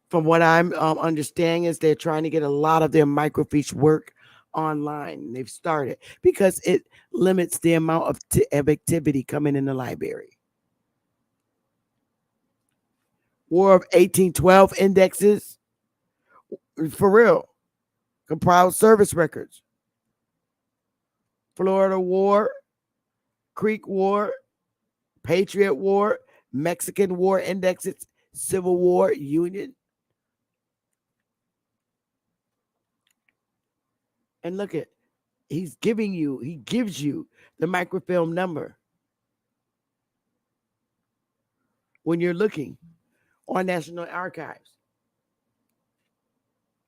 From what I'm understanding is they're trying to get a lot of their microfiche work online. They've started because it limits the amount of activity coming in the library. War of 1812 indexes, for real, compiled service records. Florida War, Creek War, Patriot War, Mexican War indexes, Civil War, Union. And look at, he gives you the microfilm number when you're looking on National Archives.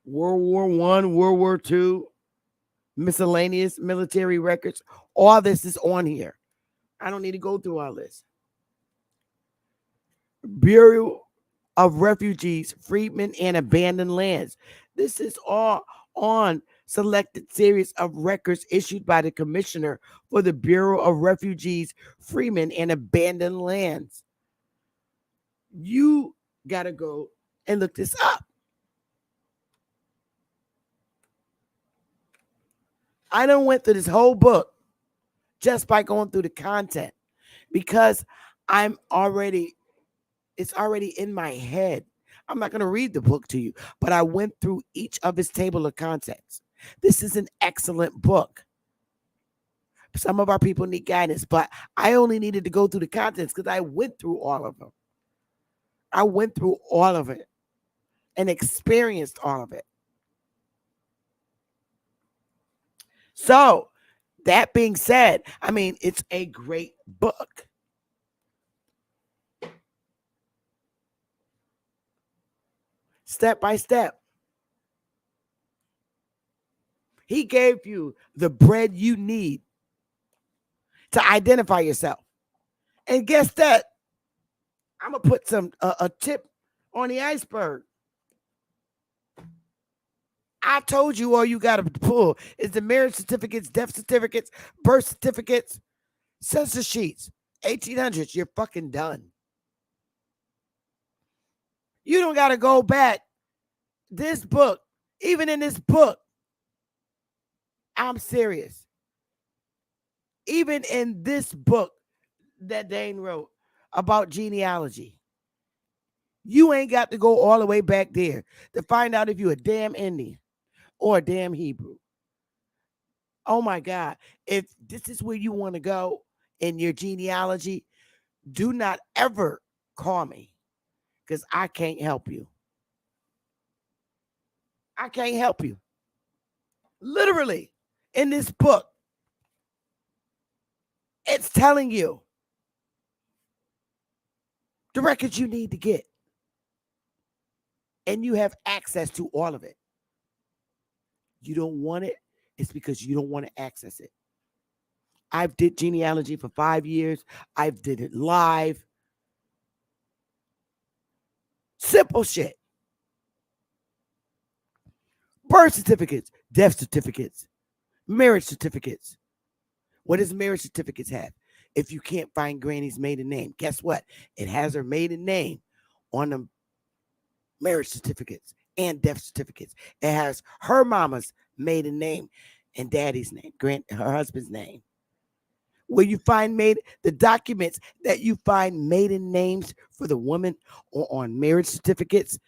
World War I, World War II, miscellaneous military records. All this is on here. I don't need to go through all this. Bureau of Refugees, Freedmen, and Abandoned Lands. This is all on selected series of records issued by the Commissioner for the Bureau of Refugees, Freedmen, and Abandoned Lands. You got to go and look this up. I done went through this whole book just by going through the content because it's already in my head. I'm not going to read the book to you, but I went through each of his table of contents. This is an excellent book. Some of our people need guidance, but I only needed to go through the contents because I went through all of them. I went through all of it and experienced all of it. So, that being said, I mean, it's a great book. Step by step. He gave you the bread you need to identify yourself. And guess that? I'm going to put a tip on the iceberg. I told you all you got to pull is the marriage certificates, death certificates, birth certificates, census sheets. 1800s, you're fucking done. You don't got to go back. This book, even in this book, I'm serious. Even in this book that Dane wrote about genealogy, you ain't got to go all the way back there to find out if you're a damn Indian or a damn Hebrew. Oh my God. If this is where you want to go in your genealogy, do not ever call me because I can't help you. I can't help you. Literally, in this book, it's telling you the records you need to get. And you have access to all of it. You don't want it, it's because you don't want to access it. I've did genealogy for 5 years. I've did it live. Simple shit. Birth certificates, death certificates, marriage certificates. What does marriage certificates have? If you can't find Granny's maiden name, guess what? It has her maiden name on the marriage certificates and death certificates. It has her mama's maiden name and daddy's name, her husband's name. Where you find the documents that you find maiden names for the woman or on marriage certificates,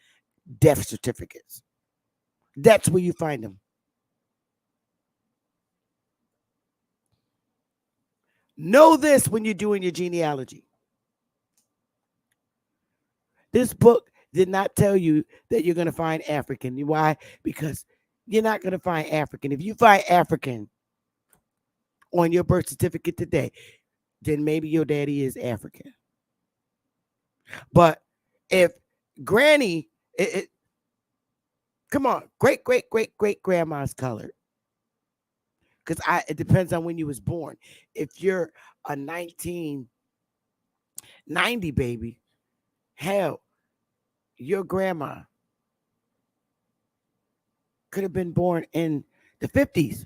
death certificates. That's where you find them. Know this when you're doing your genealogy. This book did not tell you that you're going to find African. Why? Because you're not going to find African. If you find African on your birth certificate today, then maybe your daddy is African. But if Granny, come on, great grandma's colored. Because it depends on when you was born. If you're a 1990 baby, hell, your grandma could have been born in the 50s.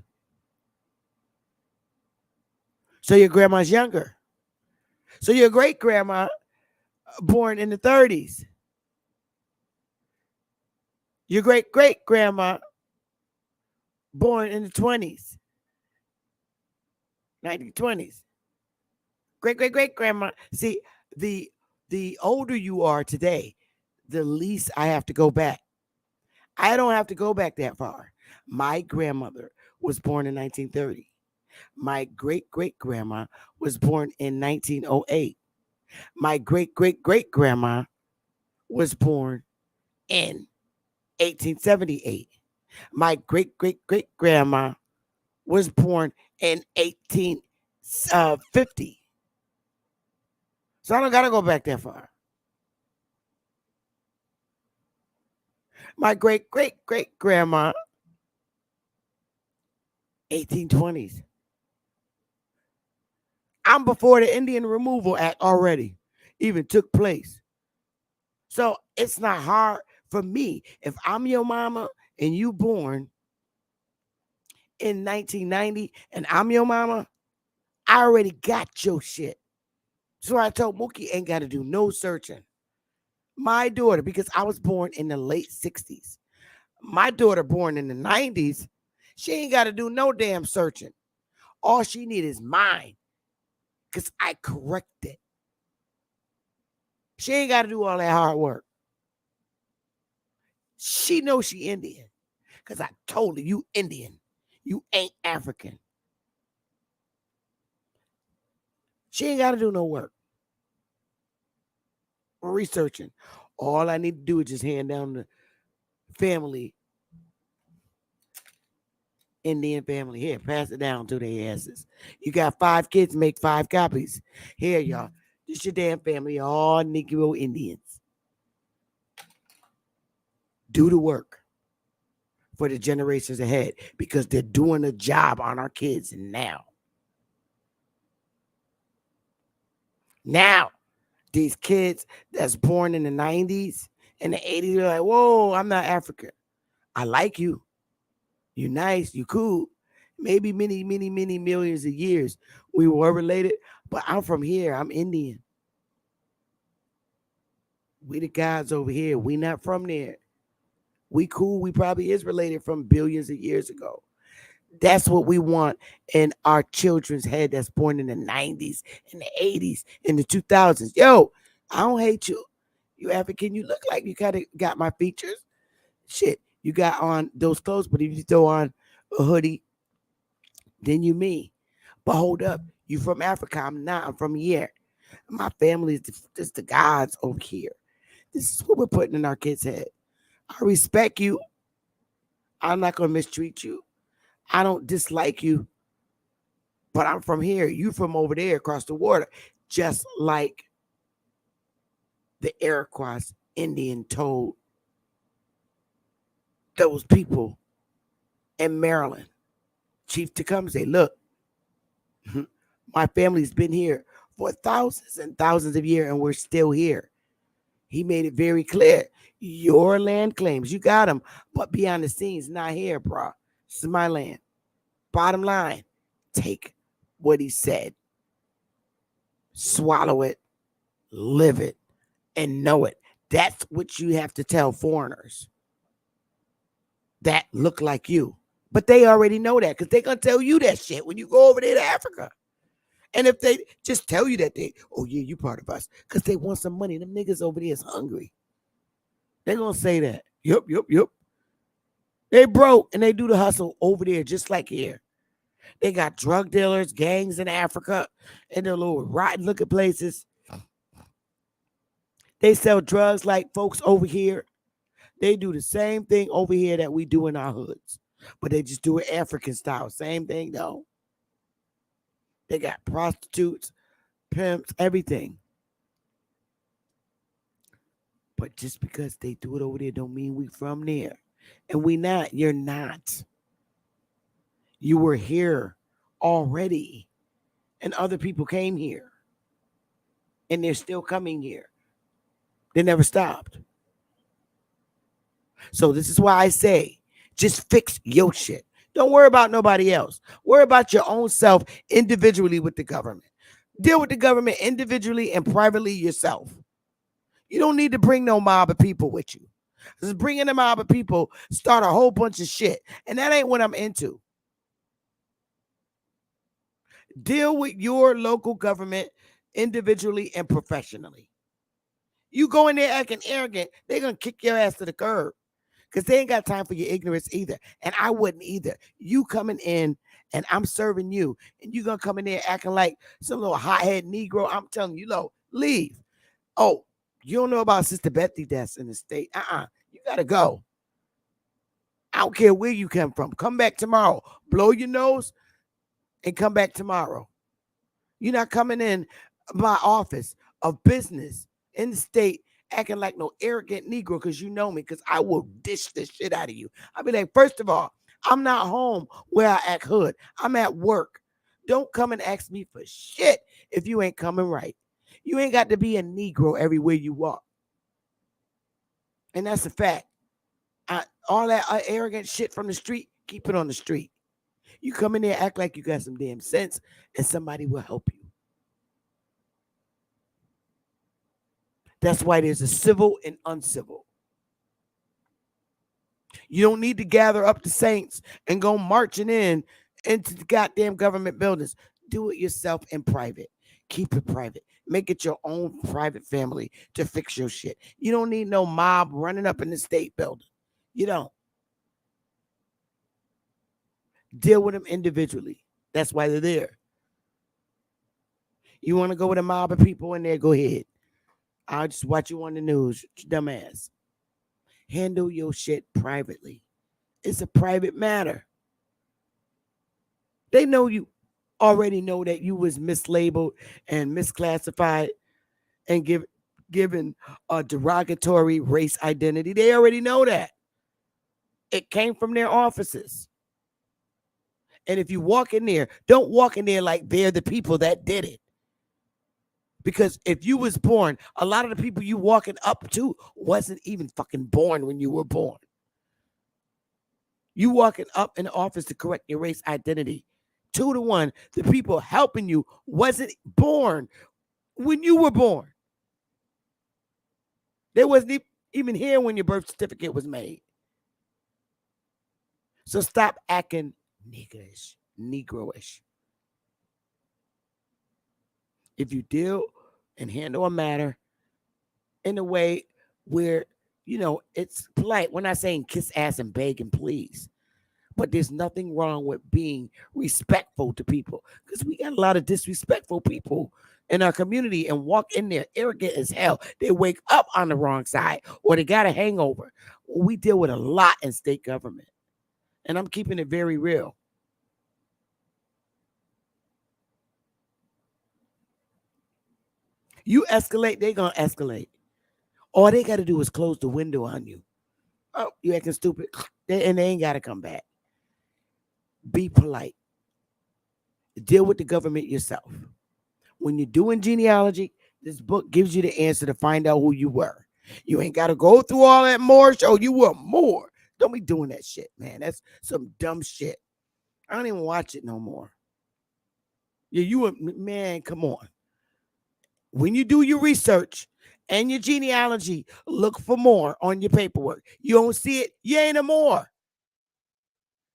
So your grandma's younger. So your great grandma born in the 30s. Your great grandma born in the 20s. 1920s. Great grandma. See, the older you are today, the least I have to go back. I don't have to go back that far. My grandmother was born in 1930. My great grandma was born in 1908. My great grandma was born in 1878. My great grandma was born in 1850. So I don't got to go back that far. My great grandma, 1820s. I'm before the Indian Removal Act already even took place. So it's not hard for me. If I'm your mama and you born in 1990 and I'm your mama, I already got your shit. So I told Mookie ain't got to do no searching. My daughter, because I was born in the late 60s. My daughter born in the 90s, she ain't got to do no damn searching. All she need is mine. Because I correct it. She ain't got to do all that hard work. She knows she Indian. Because I told her, you Indian. You ain't African. She ain't got to do no work. Researching. All I need to do is just hand down the family, Indian family. Here, pass it down to their asses. You got 5 kids, make 5 copies. Here, y'all. This your damn family, all Negro Indians. Do the work for the generations ahead because they're doing a job on our kids now. Now, these kids that's born in the 90s and the 80s, they're like, whoa, I'm not African. I like you. You nice. You cool. Maybe many millions of years we were related, but I'm from here. I'm Indian. We the guys over here. We not from there. We cool. We probably is related from billions of years ago. That's what we want in our children's head that's born in the 90s, in the 80s, in the 2000s. Yo, I don't hate you. You African, you look like you kind of got my features. Shit, you got on those clothes, but if you throw on a hoodie, then you me. But hold up, you from Africa. I'm not. I'm from here. My family is just the gods over here. This is what we're putting in our kids' head. I respect you. I'm not going to mistreat you. I don't dislike you. But I'm from here. You from over there across the water. Just like the Iroquois Indian told those people in Maryland. Chief Tecumseh, look, My family's been here for thousands and thousands of years, and we're still here. He made it very clear. Your land claims, you got them, but behind the scenes, not here, bro. This is my land. Bottom line, take what he said, swallow it, live it, and know it. That's what you have to tell foreigners that look like you. But they already know that because they're going to tell you that shit when you go over there to Africa. And if they just tell you that oh yeah, you part of us, because they want some money. Them niggas over there is hungry. They're going to say that. Yup. They broke and they do the hustle over there just like here. They got drug dealers, gangs in Africa, and their little rotten looking places. They sell drugs like folks over here. They do the same thing over here that we do in our hoods, but they just do it African style. Same thing though. They got prostitutes, pimps, everything. But just because they do it over there don't mean we from there. And we not. You're not. You were here already. And other people came here. And they're still coming here. They never stopped. So this is why I say, just fix your shit. Don't worry about nobody else. Worry about your own self individually with the government. Deal with the government individually and privately yourself. You don't need to bring no mob of people with you. Because bringing a mob of people start a whole bunch of shit. And that ain't what I'm into. Deal with your local government individually and professionally. You go in there acting arrogant, they're going to kick your ass to the curb. Because they ain't got time for your ignorance either. And I wouldn't either. You coming in and I'm serving you. And you going to come in there acting like some little hothead Negro. I'm telling you, leave. Oh, you don't know about Sister Bethy that's in the state. You got to go. I don't care where you come from. Come back tomorrow. Blow your nose and come back tomorrow. You're not coming in my office of business in the state acting like no arrogant Negro because you know me, because I will dish the shit out of you. I'll be like, first of all, I'm not home where I act hood. I'm at work. Don't come and ask me for shit if you ain't coming right. You ain't got to be a Negro everywhere you walk. And that's a fact. All that arrogant shit from the street, keep it on the street. You come in there, act like you got some damn sense, and somebody will help you. That's why there's a civil and uncivil. You don't need to gather up the saints and go marching in into the goddamn government buildings. Do it yourself in private. Keep it private. Make it your own private family to fix your shit. You don't need no mob running up in the state building. You don't. Deal with them individually. That's why they're there. You want to go with a mob of people in there, go ahead. I'll just watch you on the news, dumbass. Handle your shit privately. It's a private matter. They know you already know that you was mislabeled and misclassified and given a derogatory race identity. They already know that. It came from their offices. And if you walk in there, don't walk in there like they're the people that did it. Because if you was born, a lot of the people you walking up to wasn't even fucking born when you were born. You walking up in the office to correct your race identity. 2-1, the people helping you wasn't born when you were born. They wasn't even here when your birth certificate was made. So stop acting niggerish, Negroish. If you deal and handle a matter in a way where, it's polite. We're not saying kiss ass and beg and please. But there's nothing wrong with being respectful to people. Because we got a lot of disrespectful people in our community and walk in there arrogant as hell. They wake up on the wrong side or they got a hangover. We deal with a lot in state government. And I'm keeping it very real. You escalate, they're going to escalate. All they got to do is close the window on you. Oh, you acting stupid. And they ain't got to come back. Be polite. Deal with the government yourself. When you're doing genealogy, this book gives you the answer to find out who you were. You ain't got to go through all that Moor show. You were Moor. Don't be doing that shit, man. That's some dumb shit. I don't even watch it no more. Yeah, you were, man, come on. When you do your research and your genealogy, look for more on your paperwork. You don't see it, you ain't a Moor.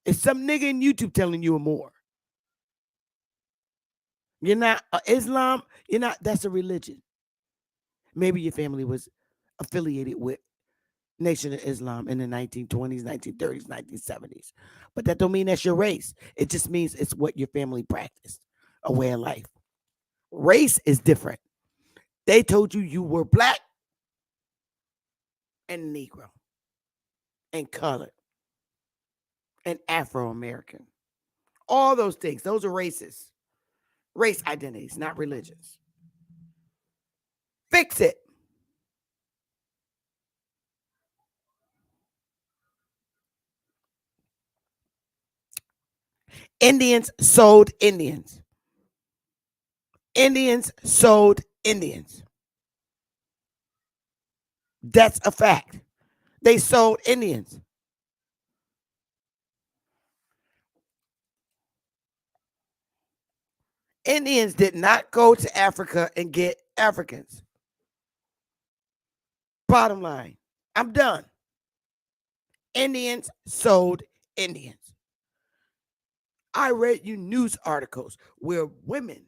It's some nigga in YouTube telling you a Moor. You're not Islam. You're not. That's a religion. Maybe your family was affiliated with Nation of Islam in the 1920s, 1930s, 1970s. But that don't mean that's your race. It just means it's what your family practiced, a way of life. Race is different. They told you you were black and Negro and colored and Afro-American. All those things. Those are races. Race identities, not religions. Fix it. Indians sold Indians. Indians sold Indians. That's a fact. They sold Indians. Indians did not go to Africa and get Africans. Bottom line, I'm done. Indians sold Indians. I read you news articles where women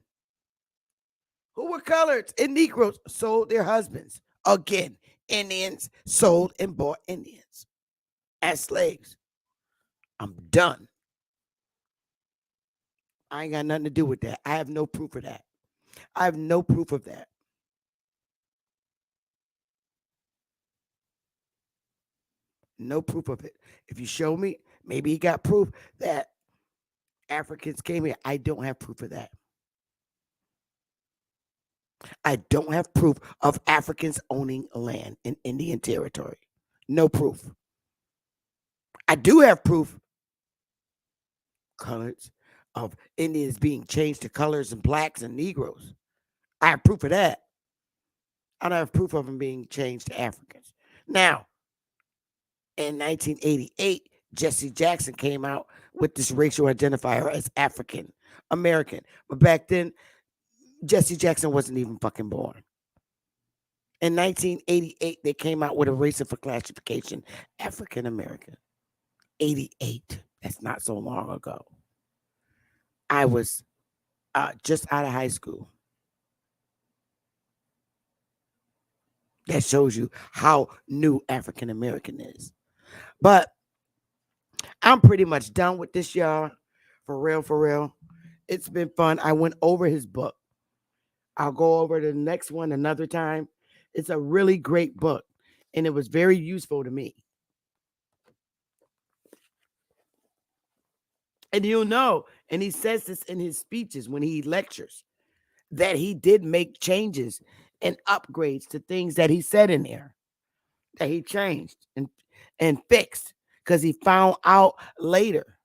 who were colored and Negroes sold their husbands. Again, Indians sold and bought Indians as slaves. I'm done. I ain't got nothing to do with that. I have no proof of that. I have no proof of that. No proof of it. If you show me, maybe he got proof that Africans came here. I don't have proof of that. I don't have proof of Africans owning land in Indian territory. No proof. I do have proof, colors, of Indians being changed to colors and blacks and Negroes. I have proof of that. I don't have proof of them being changed to Africans. Now, in 1988, Jesse Jackson came out with this racial identifier as African American. But back then, Jesse Jackson wasn't even fucking born. In 1988, they came out with a racial classification, African American. 88. That's not so long ago. I was just out of high school. That shows you how new African American is. But I'm pretty much done with this, y'all. For real, for real. It's been fun. I went over his book. I'll go over the next one another time. It's a really great book, and it was very useful to me. And you'll know, and he says this in his speeches when he lectures, that he did make changes and upgrades to things that he said in there, that he changed and fixed because he found out later.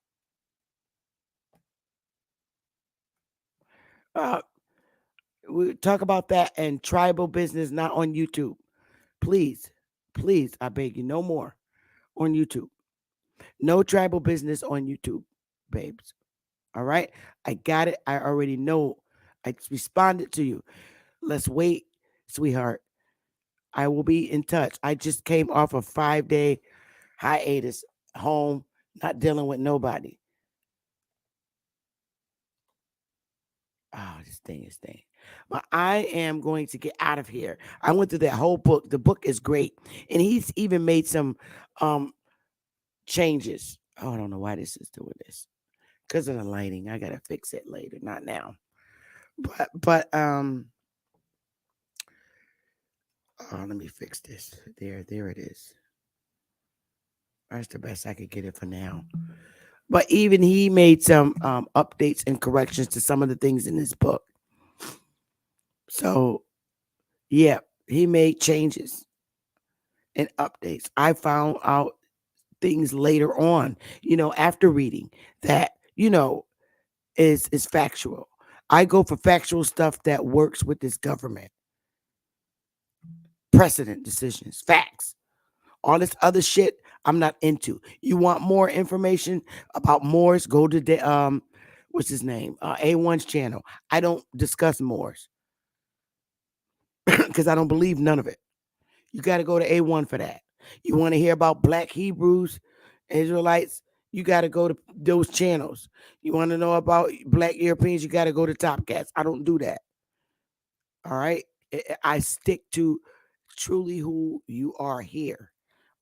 We talk about that and tribal business not on YouTube. Please, please, I beg you, no more on YouTube. No tribal business on YouTube, babes. All right? I got it. I already know. I responded to you. Let's wait, sweetheart. I will be in touch. I just came off a 5-day hiatus, home, not dealing with nobody. Oh, this thing. But I am going to get out of here. I went through that whole book. The book is great. And he's even made some changes. Oh, I don't know why this is doing this. Because of the lighting. I gotta fix it later, not now. But oh, let me fix this. There it is. That's the best I could get it for now. But even he made some updates and corrections to some of the things in his book. So, yeah, he made changes and updates. I found out things later on, after reading that, is factual. I go for factual stuff that works with this government. Precedent decisions, facts. All this other shit, I'm not into. You want more information about Moors? Go to the what's his name? A1's channel. I don't discuss Moors because I don't believe none of it. You got to go to A1 for that. You want to hear about Black Hebrews, Israelites? You got to go to those channels. You want to know about Black Europeans? You got to go to Top Cats. I don't do that. All right, I stick to truly who you are here.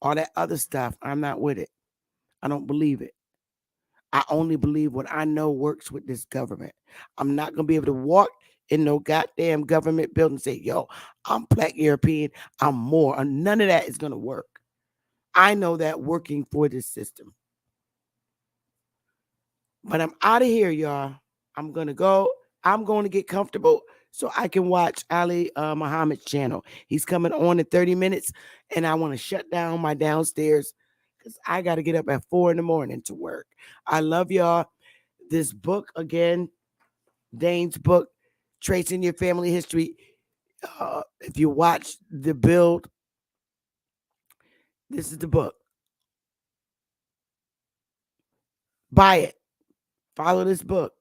All that other stuff, I'm not with it. I don't believe it. I only believe what I know works with this government. I'm not going to be able to walk in no goddamn government building and say, yo, I'm Black European, I'm more. None of that is going to work. I know that working for this system. But I'm out of here, y'all. I'm going to go. I'm going to get comfortable so I can watch Ali Muhammad's channel. He's coming on in 30 minutes, and I want to shut down my downstairs because I got to get up at 4 a.m. to work. I love y'all. This book, again, Dane's book, Tracing Your Family History. If you watch the build, this is the book. Buy it. Follow this book.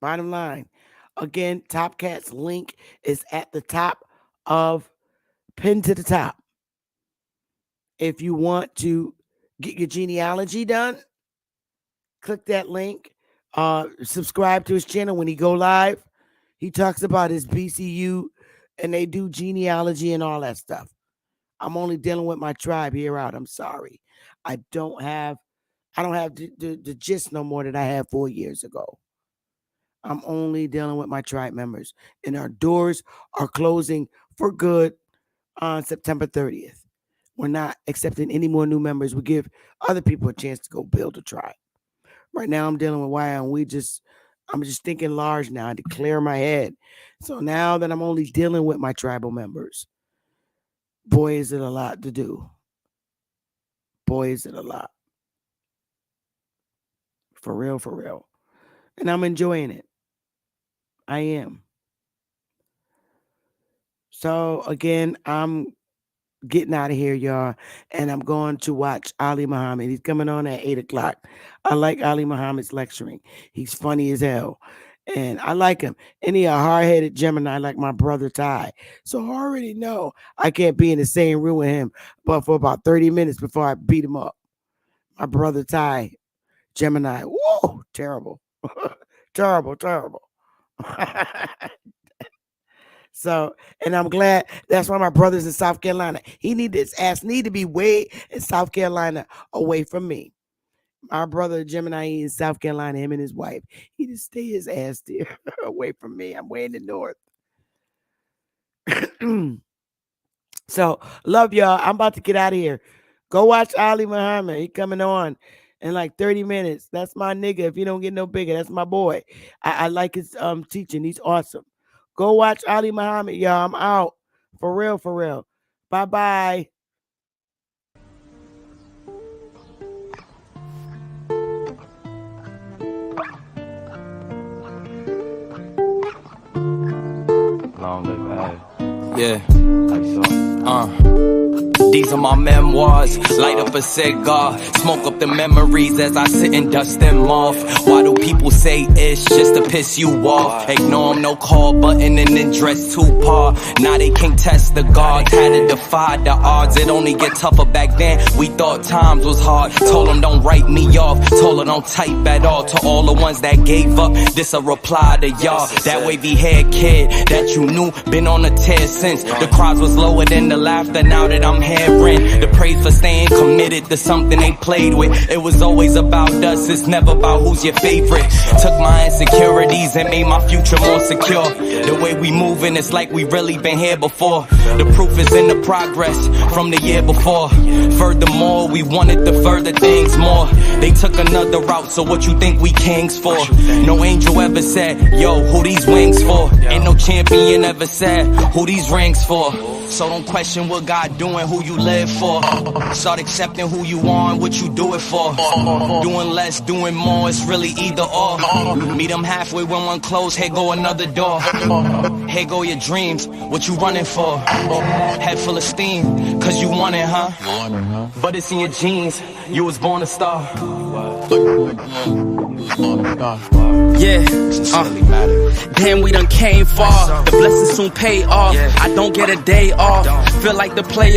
Bottom line. Again, Top Cat's link is at the top of, pinned to the top. If you want to get your genealogy done, click that link. Subscribe to his channel. When he go live, he talks about his BCU, and they do genealogy and all that stuff. I'm only dealing with my tribe here out. I'm sorry. I don't have the gist no more that I had 4 years ago. I'm only dealing with my tribe members, and our doors are closing for good on September 30th. We're not accepting any more new members. We give other people a chance to go build a tribe. Right now, I'm dealing with why I'm just thinking large now to clear my head. So now that I'm only dealing with my tribal members, boy, is it a lot to do. Boy, is it a lot. For real, for real. And I'm enjoying it. I am. So again, I'm getting out of here, y'all, and I'm going to watch Ali Muhammad. He's coming on at 8 o'clock. I like Ali Muhammad's lecturing. He's funny as hell, and I like him. And he a hard-headed Gemini like my brother Ty. So I already know I can't be in the same room with him, but for about 30 minutes before I beat him up. My brother Ty, Gemini. Whoa, terrible. terrible. So, and I'm glad that's why my brother's in South Carolina. His ass need to be way in South Carolina away from me. My brother Gemini in South Carolina, him and his wife. He just stay his ass there away from me. I'm way in the north. So, love y'all. I'm about to get out of here. Go watch Ali Muhammad. He coming on in like 30 minutes. That's my nigga. If you don't get no bigger, that's my boy. I like his teaching. He's awesome. Go watch Ali Muhammad, y'all. I'm out. For real, for real. Bye-bye. Long live Ave. Yeah. These are my memoirs. Light up a cigar, smoke up the memories as I sit and dust them off. Why do people say it's just to piss you off? Ignore them, no call button and then dress too par. Now they can't test the guard, had to defy the odds. It only get tougher back then. We thought times was hard. Told them don't write me off. Told them don't type at all. To all the ones that gave up, this a reply to y'all. That wavy haired kid that you knew been on a tear since. The crowds was lower than the laughter. Now that I'm hearing the praise for staying committed to something they played with. It was always about us, it's never about who's your favorite. Took my insecurities and made my future more secure. The way we moving, it's like we really been here before. The proof is in the progress from the year before. Furthermore, we wanted the further things more. They took another route, so what you think we kings for? No angel ever said, yo, who these wings for? Ain't no champion ever said, who these rings for? So don't question what God doing, who you live for. Start accepting who you are and what you do it for. Doing less, doing more, it's really either or. Meet them halfway when one close, here go another door. Here go your dreams, what you running for? Head full of steam, cause you want it, huh? But it's in your genes, you was born a star. Yeah, damn, we done came far. The blessings soon pay off. I don't get a day off. Feel like the player.